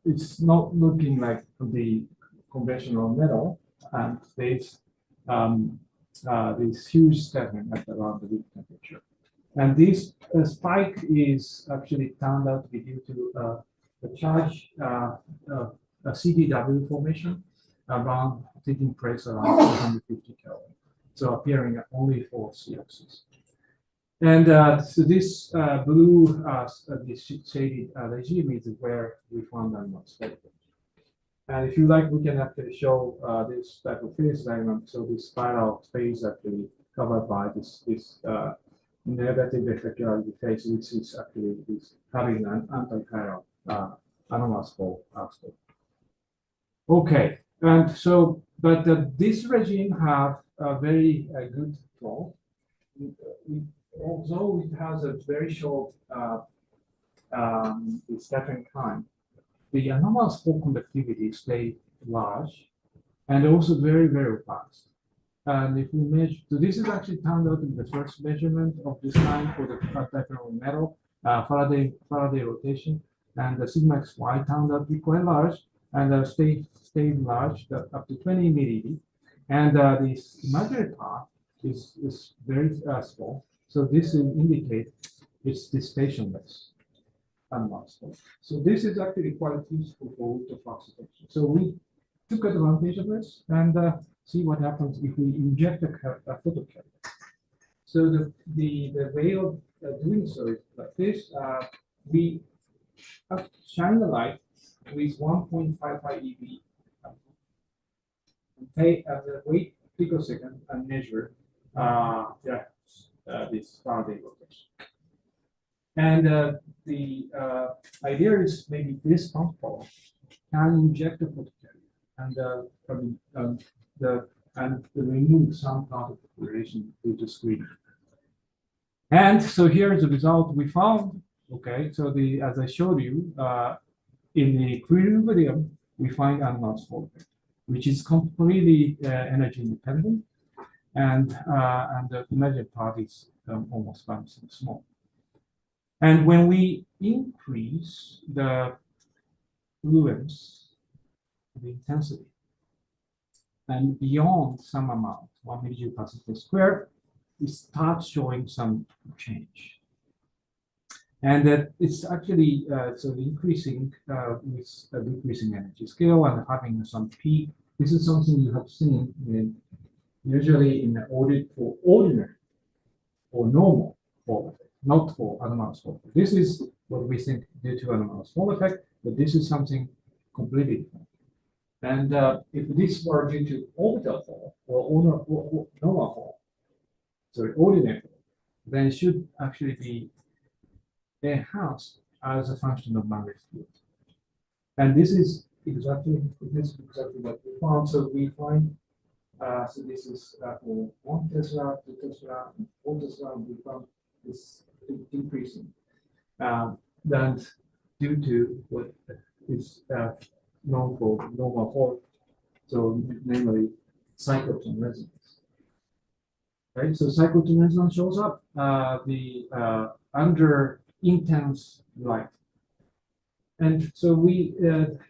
it's not looking like the conventional metal, and there's this huge scattering at around the room temperature. And this spike is actually turned out to be due to the charge, a CDW formation around taking place around 250 Kelvin, so appearing only for CXs. And so this blue, this shaded regime is where we found anomalous phase. And if you like, we can actually show this type of phase diagram. So this spiral phase actually covered by this negative effectuality phase, which is actually having an anti-chiral anomalous fold aspect. Okay, and so, but this regime have a very good flow. Although it has a very short scattering time, the anomalous fold conductivity stay large, and also very, very fast. And if we measure, so this is actually turned out to be the first measurement of this kind for the antiferromagnetic metal, Faraday rotation, and the sigma xy turned out to be quite large, and stayed large up to 20 millieV. And this imaginary part is very small. So this will indicate its dissipationless and massful. So this is actually quite useful for ultraflux detection. So we took advantage of this and see what happens if we inject a photocarrier. So the way of doing so is like this. We shine the light with 1.55 eV and wait picosecond and measure this Faraday rotation. And the idea is maybe this pump pole can inject a photocarrier and remove some part of the correlation due to screening. And so here is the result we found. Okay, so as I showed you, in the equilibrium, we find unmasked Hall effect, which is completely energy independent, and the measured part is almost 5% small. And when we increase the fluence, the intensity, and beyond some amount, 1 millijoule per second square, it starts showing some change. And that it's actually increasing with a decreasing energy scale and having some peak. This is something you have seen usually in the audit for ordinary or normal Hall effect, not for anomalous Hall effect. This is what we think due to anomalous Hall effect, but this is something completely different. And if this were due to orbital Hall or normal Hall, sorry, ordinary Hall, then it should actually be enhanced as a function of magnetic field. And this is exactly what we found. So we find, so this is for 1 Tesla, 2 Tesla, and 4 Tesla, and we found this increasing. Then due to what is known for normal Hall, so namely cyclotron resonance. Right, so cyclotron resonance shows up under intense light, and so we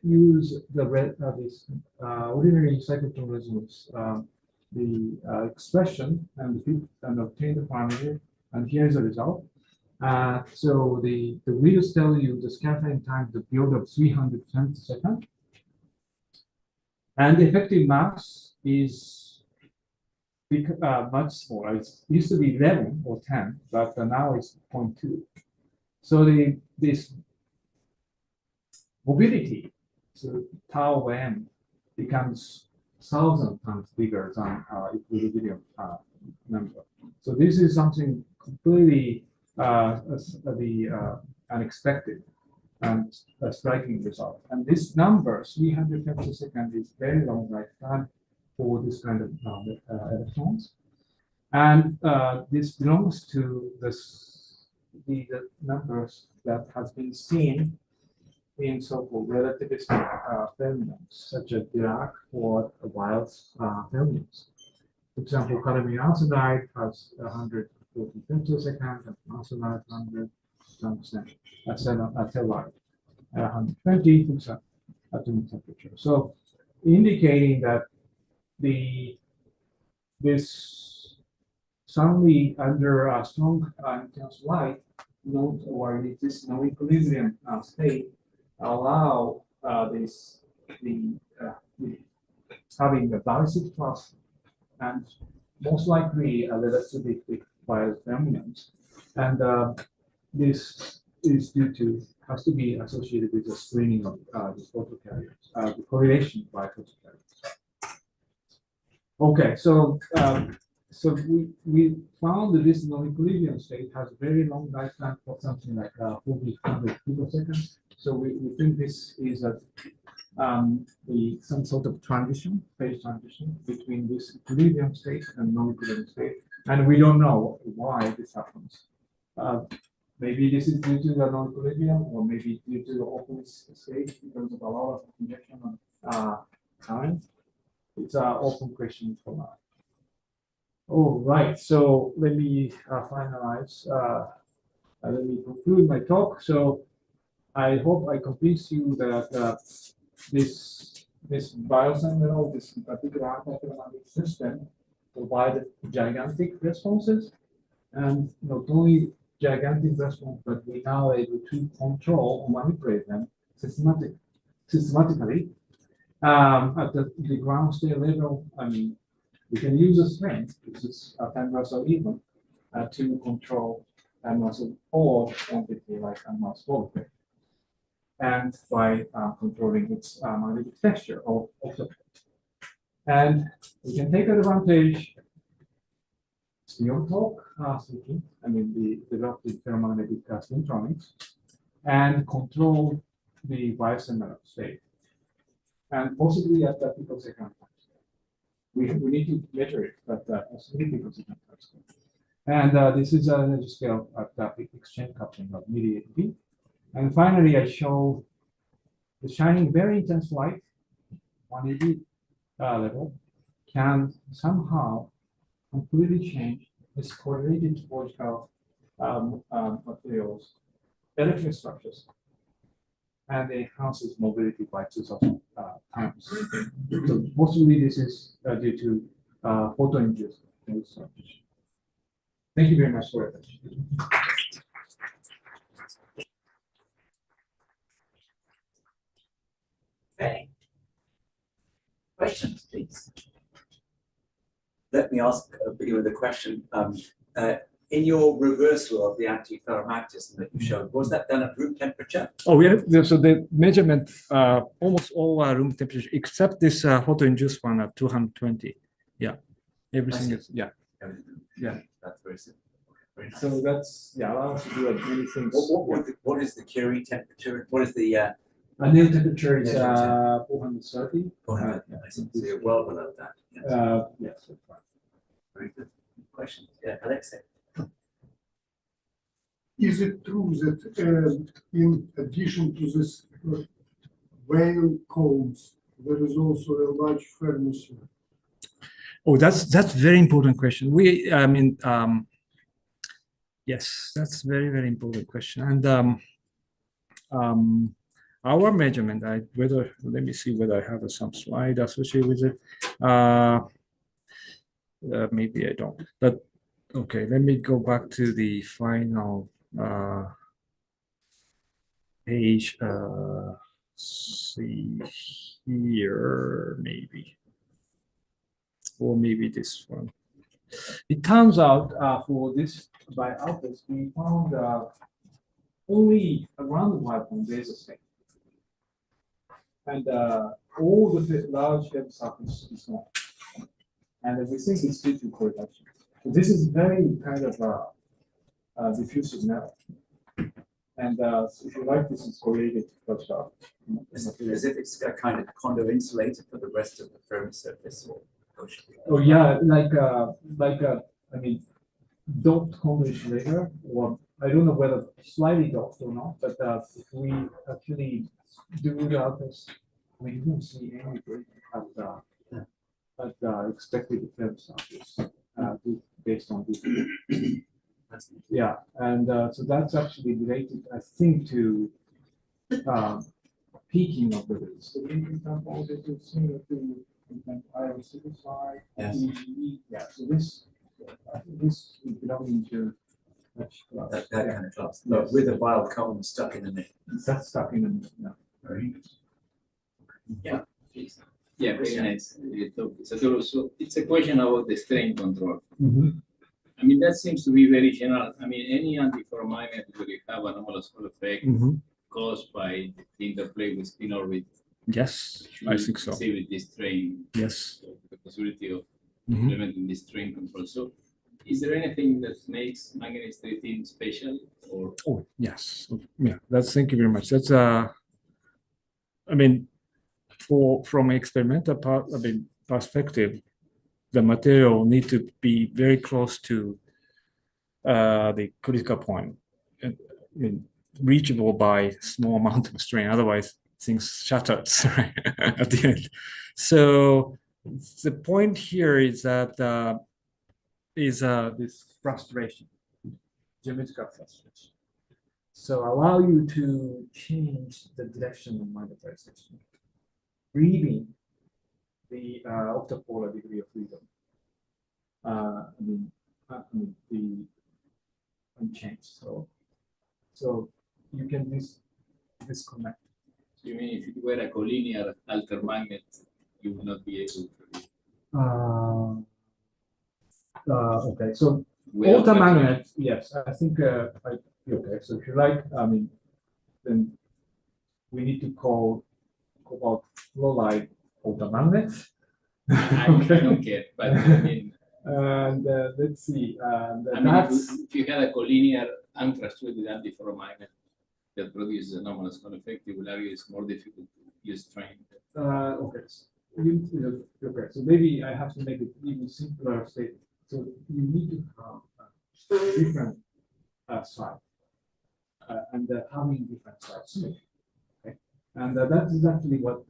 use this ordinary cyclotron resonance, the expression, and obtain the parameter, and here's the result. So the wheels tell you the scattering time, the field of 300 femtosecond, and the effective mass is much smaller. It used to be 11 or 10, but now it's 0.2. So this mobility, so tau m, becomes 1,000 times bigger than equilibrium number. So this is something completely unexpected and a striking result. And this number, 300 femtosecond, is very long lifetime for this kind of electrons. And this belongs to the numbers that has been seen in so-called relativistic fermions, such as Dirac or Wild's fermions. For example, cadmium arsenide has 140 femtosecond, and arsenide 100, telluride 120 atomic temperature. So, indicating that this suddenly under a strong intense light, or this no equilibrium state, allow having a ballistic thrust and most likely a relatively quick fermions, and this is has to be associated with the screening of the photocarriers, the correlation by photocarriers. Okay, so we found that this non-equilibrium state has a very long lifetime for something like 400 picoseconds. So we think this is some sort of phase transition between this equilibrium state and non-equilibrium state, and we don't know why this happens. Maybe this is due to the non-equilibrium, or maybe due to the open state because of a lot of injection of current. it's an open question for now. All right, so let me finalize. Let me conclude my talk. So I hope I convince you that this biosimilar, this particular anti-thermodynamic system, provided gigantic responses, and not only gigantic response, but we now are able to control or manipulate them systematically at the ground state level. I mean, we can use a strength, which is a Transverse or even, to control a muscle or quantity like a mass volume, and by controlling its magnetic texture of the plate. And we can take advantage. It's beyond talk, speaking. I mean, the developed ferromagnetic spintronics and control the biosimilar state, and possibly at the picosecond time. We need to measure it, but as many picosecond times. And this is an energy scale at the exchange coupling of mediated beam. And finally, I show the shining very intense light, 180 level, can somehow completely change this correlated topological materials, electric structures, and enhances mobility by 2,000 times. So possibly this is due to photo-induced structures. Thank you very much for your attention. Okay. Questions, please. Let me begin with a question. In your reversal of the anti-ferromagnetism that you showed, was that done at room temperature? Oh, yeah. So the measurement, almost all room temperature, except this photo-induced one at 220. Yeah, everything is, yeah. Yeah. That's very simple. Very nice. So that's, yeah, allows us to do many things. What is the Curie temperature? What is the nail temperature is nail temperature? 430. 400. I see. So you're well below that. Yes. Yes, that's right. Very good. Question. Yeah, Alexei. Is it true that in addition to this whale cones, there is also a large furnace? Oh, that's very important question. I mean, yes, that's very important question. And our measurement, let me see whether I have some slide associated with it. Maybe I don't, but okay, let me go back to the final page. See here, maybe. Or maybe this one. It turns out for this by Alpes, we found only around 1 laser state. And all the large depth surface is not. And we think it's due to correlation. So this is very kind of diffusive metal. And so if you like, this is correlated to As if it's a kind of condo insulator for the rest of the Fermi surface. Oh yeah, I mean, doped condo insulator, or I don't know whether slightly doped or not, but if we actually do the others, we don't see any break at the expected film surface based on this. Yeah, and so that's actually related, I think, to peaking of the rays. So in example, this is similar to iron silicides. Yes. Yeah, so this is belonging to that kind of class, but with a vile cone stuck in the middle. That's stuck in the middle. Yeah. Very good. Yeah, please. Yeah, very nice. Satoru, so it's a question about the strain control. I mean, that seems to be very general. I mean, any anti-ferromagnet will have an anomalous Hall effect caused by the interplay with spin orbit. Yes, I think so. Say with this strain. Yes. So the possibility of implementing this strain control. So, is there anything that makes manganese 13 special? Or oh yes, yeah. Thank you very much. That's I mean, from experimental perspective, the material need to be very close to the critical point, reachable by small amount of strain. Otherwise, things shatters right, at the end. So the point here is that this frustration, geometrical frustration. So allow you to change the direction of magnetization, leaving the octupolar degree of freedom. I mean the unchanged. So you can disconnect. You mean if it were a collinear altermagnet, you would not be able to. Okay, so Without altermagnet, yes, I think okay. So if you like, I mean, then we need to call cobalt fluoride altermagnet. I don't care, but I mean, And let's see. I mean, That's if you had a collinear unfrustrated antiferromagnet that produces an anomalous cone effect, you will argue it's more difficult to use train. okay. Okay, so maybe I have to make it even simpler statement. So you need to have different sides, and having different sides. Okay, and that's exactly what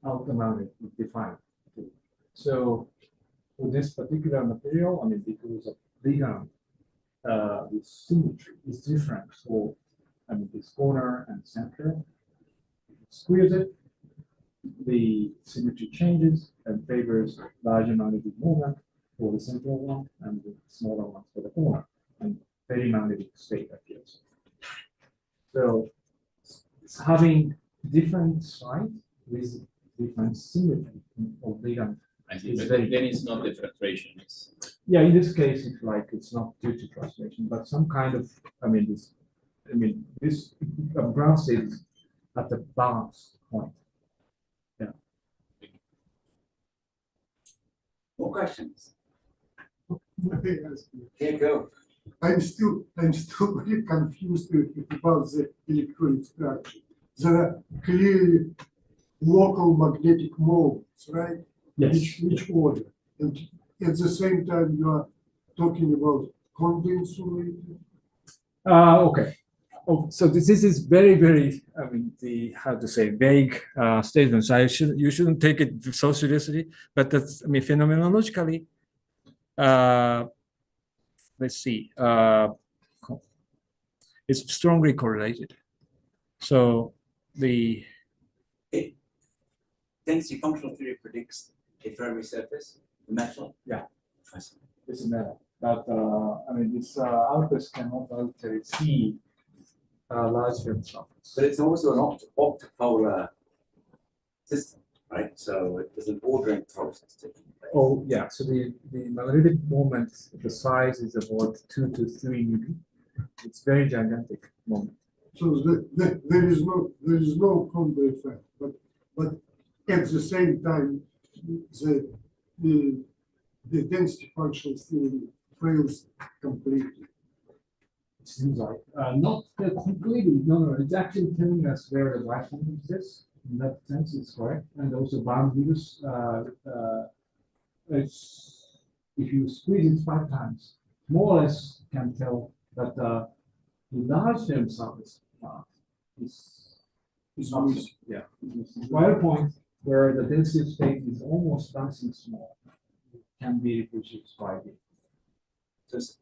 altermagnet is defined. So for this particular material, I mean, because of ligand, the symmetry is different. So I mean, this corner and center, squeeze it, the symmetry changes and favors larger magnetic moment for the central one and the smaller ones for the corner, and very magnetic state appears. So it's having different sides with different symmetry of ligand. I see, but then it's not the frustration. It's Yeah, in this case, it's like it's not due to translation, but some kind of, this ground state is at the balance point. More questions? Yes. Here go. I'm still very confused about the electronic structure. There are clearly local magnetic moments, right? Yes. Which order? And at the same time, you are talking about condensed. Okay. Oh, so this is very, very, how to say, vague statement. So you shouldn't take it so seriously. But that's, phenomenologically, let's see, it's strongly correlated. So the Density functional theory predicts a Fermi surface, the metal. Yeah. Fascinating. this is matter. But this outburst cannot alter C large film surface. But it's also an octupolar system, right? So there's an ordering process taking place. Oh yeah. So the magnetic moment, the size is about 2 to 3 newton. It's very gigantic moment. So there is no counter effect, but at the same time, the density functional theory fails completely. It seems like not completely. No. It's actually telling us where the white point exists. In that sense, it's correct. And also bound virus. It's if you squeeze it 5 times, more or less can tell that the large film surface is not. Yeah. Wire point where the density state is almost dancing small can be reproduced by the.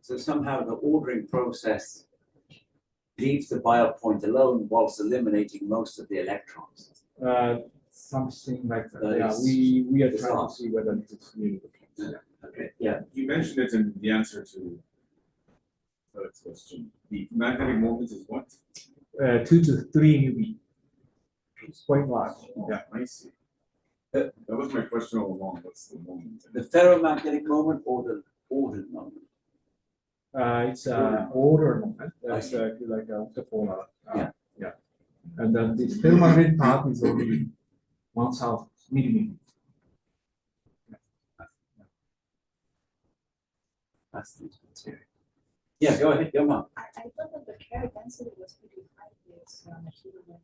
So somehow the ordering process leaves the bio point alone whilst eliminating most of the electrons. Something like that. That Yeah, is we are bizarre. trying to see whether it's really the case. Okay, yeah. You mentioned it in the answer to the question. The magnetic moment is what? 2 to 3 UV. It's quite large. Yeah, I see. That was my question all along. What's the moment? The ferromagnetic moment or the ordered moment? It's an order moment. I That's see. like a octupolar. Yeah. Yeah. And then the ferromagnetic part is only 1,000 millimeter. That's the material. Yeah, go ahead, your mom. I thought that the carrier density was pretty high this material.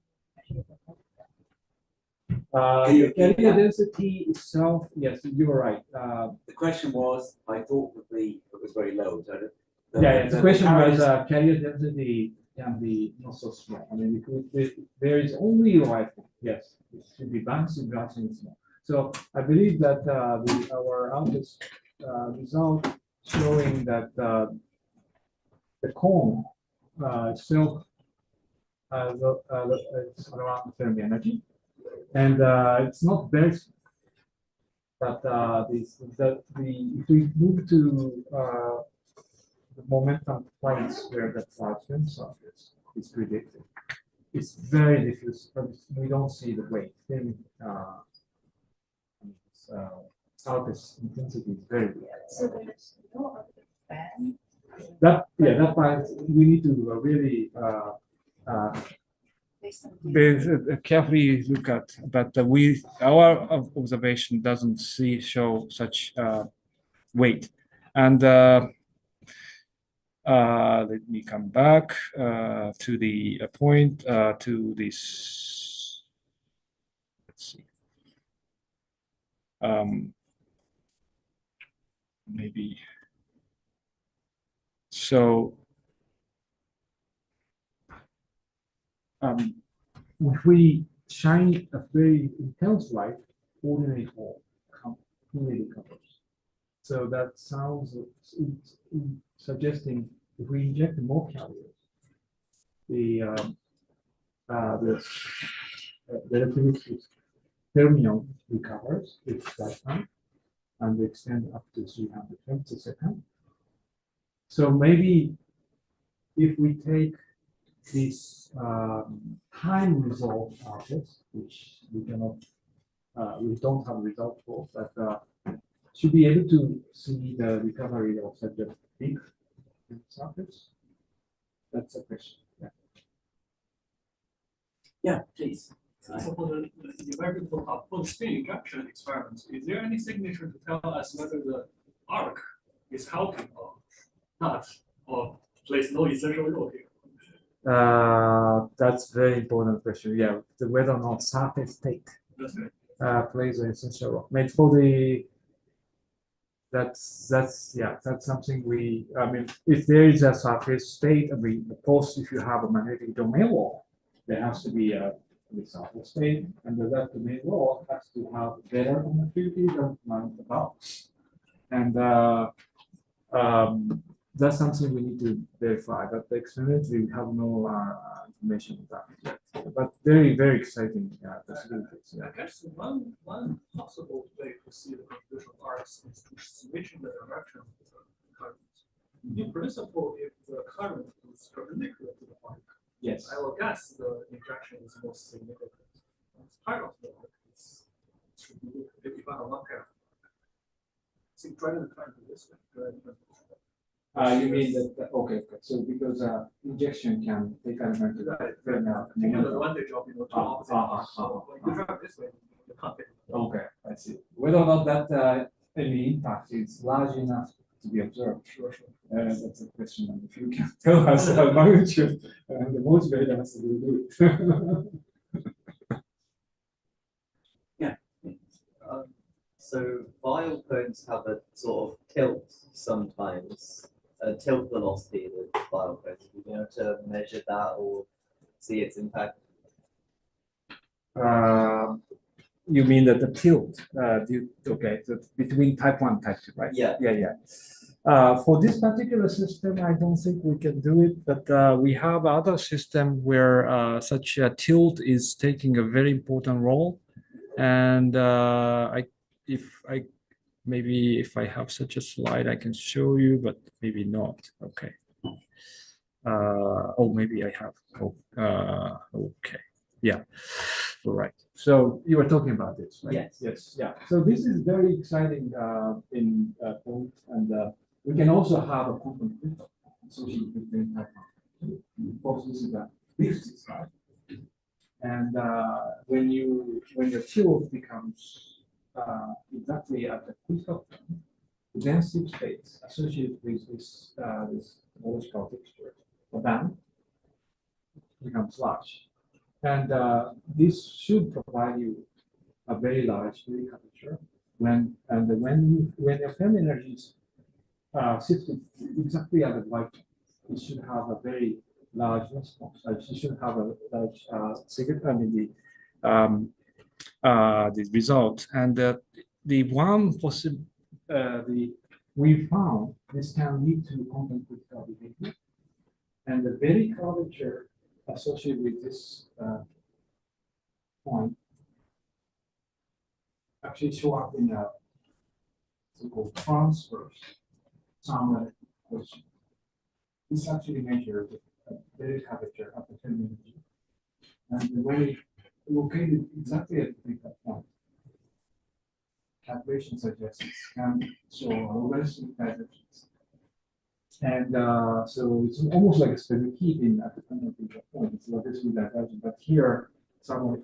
you repeat Carrier that? density itself, yes, you're right. The question was, I thought that it was very low. So The question was carriers- carrier density can be not so small. Because there is only right. Yes, it should be bouncing small. So I believe that our ALPIS result showing that the cone itself it's around Fermi energy, and it's not very, but if we move to the momentum place where the Platonian surface is predicted, it's very diffuse, but we don't see the weight. Then surface intensity is very weak. So there's no other band. That's why we need to really Based on carefully look at, but our observation doesn't show such weight. And let me come back to the point to this. Let's see. Maybe so. If we shine a very intense light, ordinary hole completely covers. So that sounds suggesting if we inject more carriers, the relativity thermion recovers its lifetime and extend up to 320 seconds. So maybe if we take this time resolved targets, which we cannot, we don't have result for, but should be able to see the recovery of such a big surface. That's a question. Yeah. Yeah, please. So for the spin injection experiments, is there any signature to tell us whether the arc is helping or not, or plays no essential role here? That's a very important question. Yeah, whether or not surface state plays an essential role. Maybe for the that's something we. I mean, if there is a surface state, I mean, of course, if you have a magnetic domain wall, there has to be a surface state, and that domain wall has to have better conductivity than the box, and that's something we need to verify. But the experiment, we have no information on that yet. But very, very exciting possibilities. I guess one possible way to see the contribution of arcs is to switch in the direction of the current. In principle, if the current is perpendicular to the arc, yes, I will guess the injection is most significant. It's part of the arc. It's if I have one pair. See, driving the current this way. You mean that, okay, so because injection can take element to that. Taking advantage of two opposite arcs. So when you drive this way, you can't take it. Okay, I see. Whether or not that any impact is large enough to be observed. Sure. That's a question, and if you can tell us the magnitude, the motivator has to do it. Yeah. So vial cones have a sort of tilt sometimes, a tilt velocity with vial cones. Are you able to measure that or see its impact? You mean that the tilt, okay, so between type 1 and type 2, right? Yeah. For this particular system, I don't think we can do it, but we have other system where such a tilt is taking a very important role. And maybe if I have such a slide, I can show you, but maybe not. Okay. Oh, maybe I have. Okay. Yeah. All right. So you were talking about this, right? Yes. Yeah. So this is very exciting in point, and we can also have a quantum filter associated with the type one. Of course, this is a fifth slide. And when your tilt becomes exactly at the critical point, the density space associated with this topological texture, the band, becomes large. And this should provide you a very large Lie curvature when your Fermi energy is shifted exactly at the right, it should have a very large response. It should have a large the result. And the one possible, we found this can lead to content critical behavior. And the very curvature associated with this point actually show up in a so-called transverse somewhere question. This actually measures the very curvature of the terminology. And when it located exactly at that point, calculation suggests it can show logarithmic divergence. And so it's almost like a specific heat in at the point. It's logarithmic divergence, but here somewhat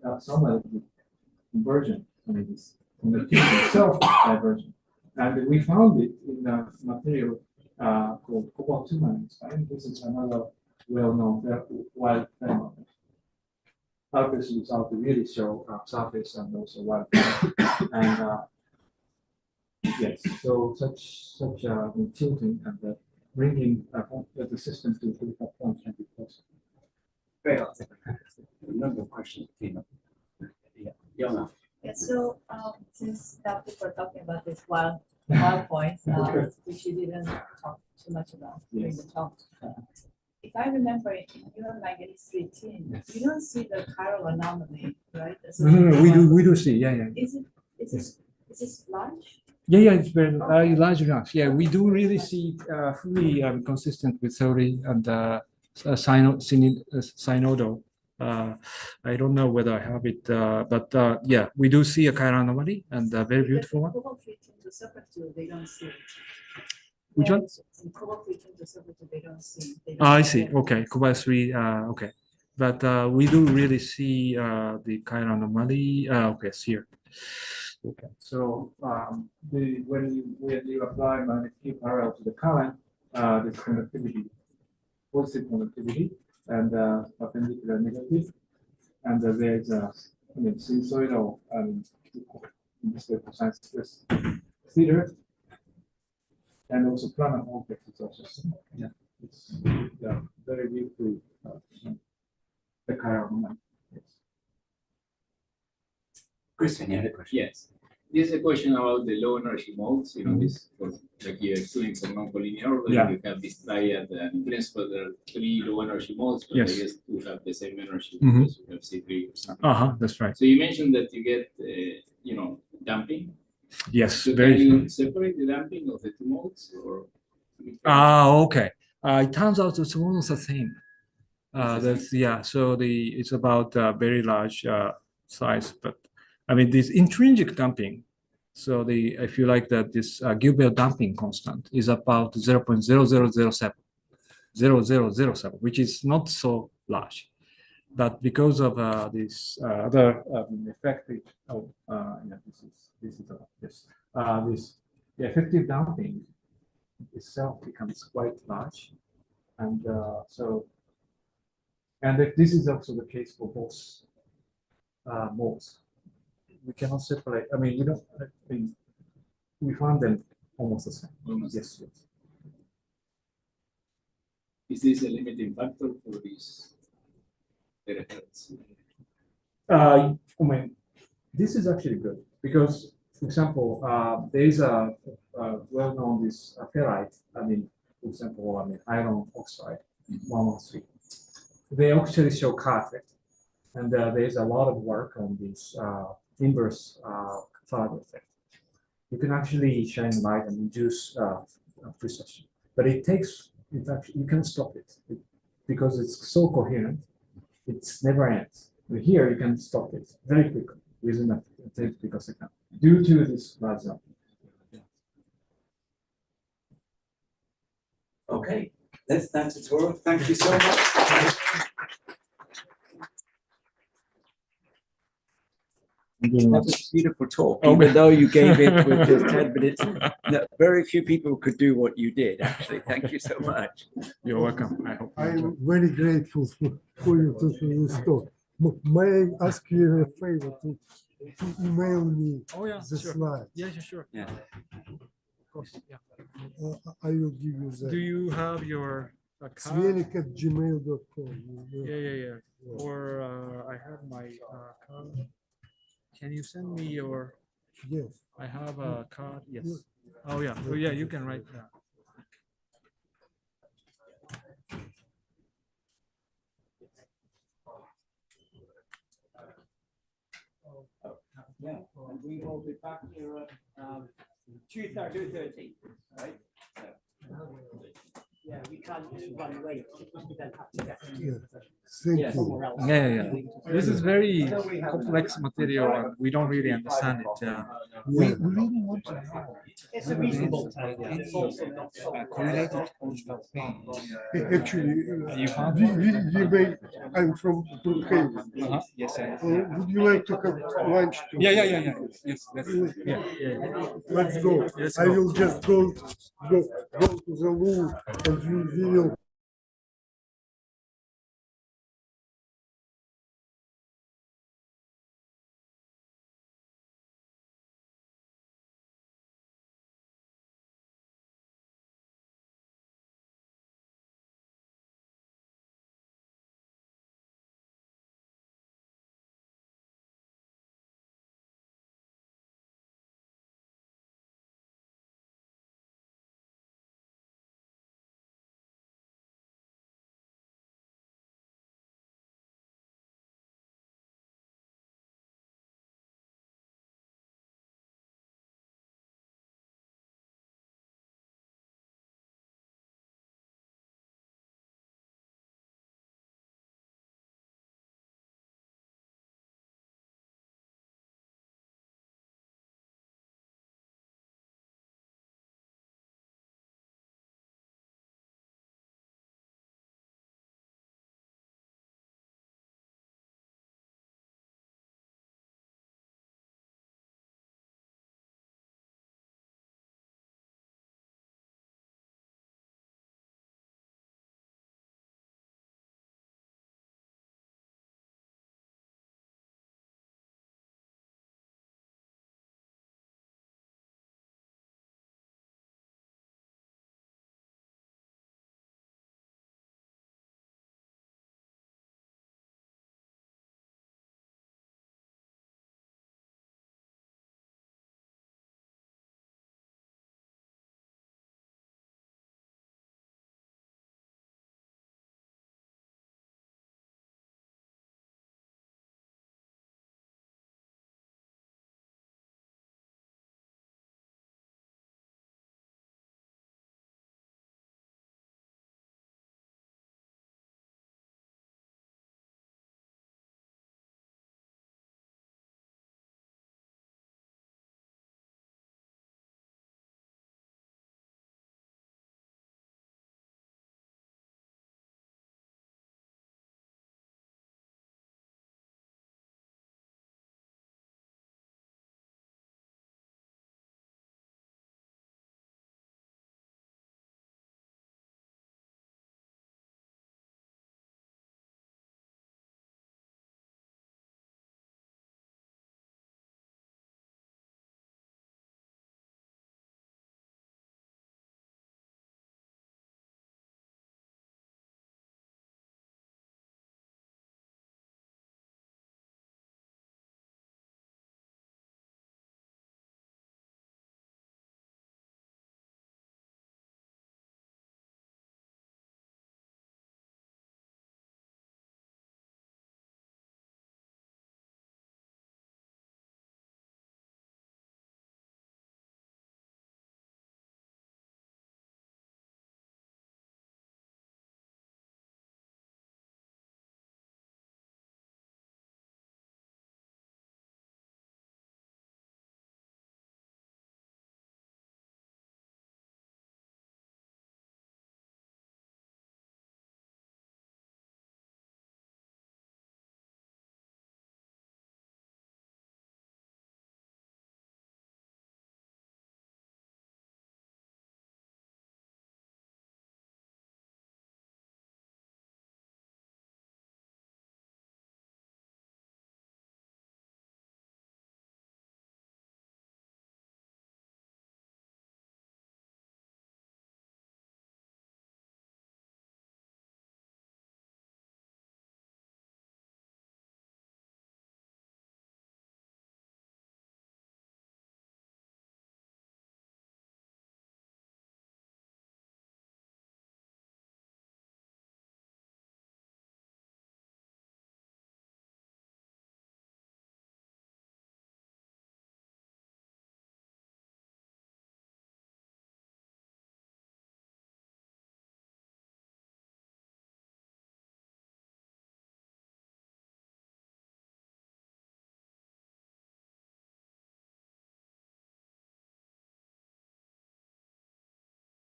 convergent. I mean, it's from the field itself divergent. And we found it in a material called cobalt-2 right? This is another well-known wild phenomenon. Obviously, result really show surface and also wild and yes, so such tilting and bringing the system to a critical point can be possible. Great answer. A number of questions came up. Yeah, Yona. Yeah, so since now people are talking about this wild points, which you didn't talk too much about during the talk. If I remember, in your manganese 13, you don't see the chiral anomaly, right? No, we do see, yeah. Is this large? Yeah, it's very large enough. Yeah, we do really see fully consistent with theory and synodal. I don't know whether I have it, but yeah, we do see a chiral anomaly and a very beautiful one. They don't see it. Which one? They don't see. I see. Okay, cobalt 3. Okay, but we do really see the chiral anomaly. Okay, it's here. Okay, so when you apply magnetic parallel to the current, this conductivity, positive conductivity, and perpendicular negative, and there's a sinusoidal in this cosine theta, and also planar object is also similar. Yeah, it's very beautiful. The chiral anomaly. Christian, you had a question. Yes. This is a question about the low energy modes, this for like you're doing some non-collinear order, you have this triad, and in principle there are 3 low energy modes, but I guess we have the same energy because we have C3 or something. That's right. So you mentioned that you get damping. Yes, So very. Can you separate the damping of the 2 modes or? Okay. It turns out it's almost the same. So it's about very large size, but I mean this intrinsic damping. So if you like that, this Gilbert damping constant is about 0.0007, which is not so large, but because of this other effective. The effective damping itself becomes quite large, and this is also the case for both modes. We cannot separate. I mean, we found them almost the same. Yes. Is this a limiting factor for these terahertz? I mean, this is actually good because, for example, there is a well-known this ferrite. I mean, for example, iron oxide 113. They actually show Kerr effect, and there is a lot of work on this inverse Kerr effect. You can actually shine light and induce precession, but you can stop it because it's so coherent. It's never ends. But here you can stop it very quickly within a 10 picosecond due to this large number. Okay, that's Satoru. Thank you so much. That was a beautiful talk, even though you gave it with just 10 minutes. Very few people could do what you did, actually. Thank you so much. You're welcome. I'm very grateful for you to this talk. May I ask you a favor to email me the slide? Yeah, sure. Yeah. Of course. Yeah. I will give you that. Do you have your account? Svelik@gmail.com. Yeah. Or I have my account can you send me your, Yes. I have a card, yes. Oh, yeah, oh, yeah, you can write that. Yeah, and we will be back here at 2:30, right? Yeah, we can't just run late, we then have to get Thank Yes. you. somewhere else. This is very complex material and we don't really understand it. We really want to know. It's a reasonable time, yeah, it's also not so. Correlated Actually, You found we may, I'm from Brookhaven. Yes, I Would you like to have lunch? too? Yeah. Yes, yeah. Let's go. Let's I go. will just go to the room and we will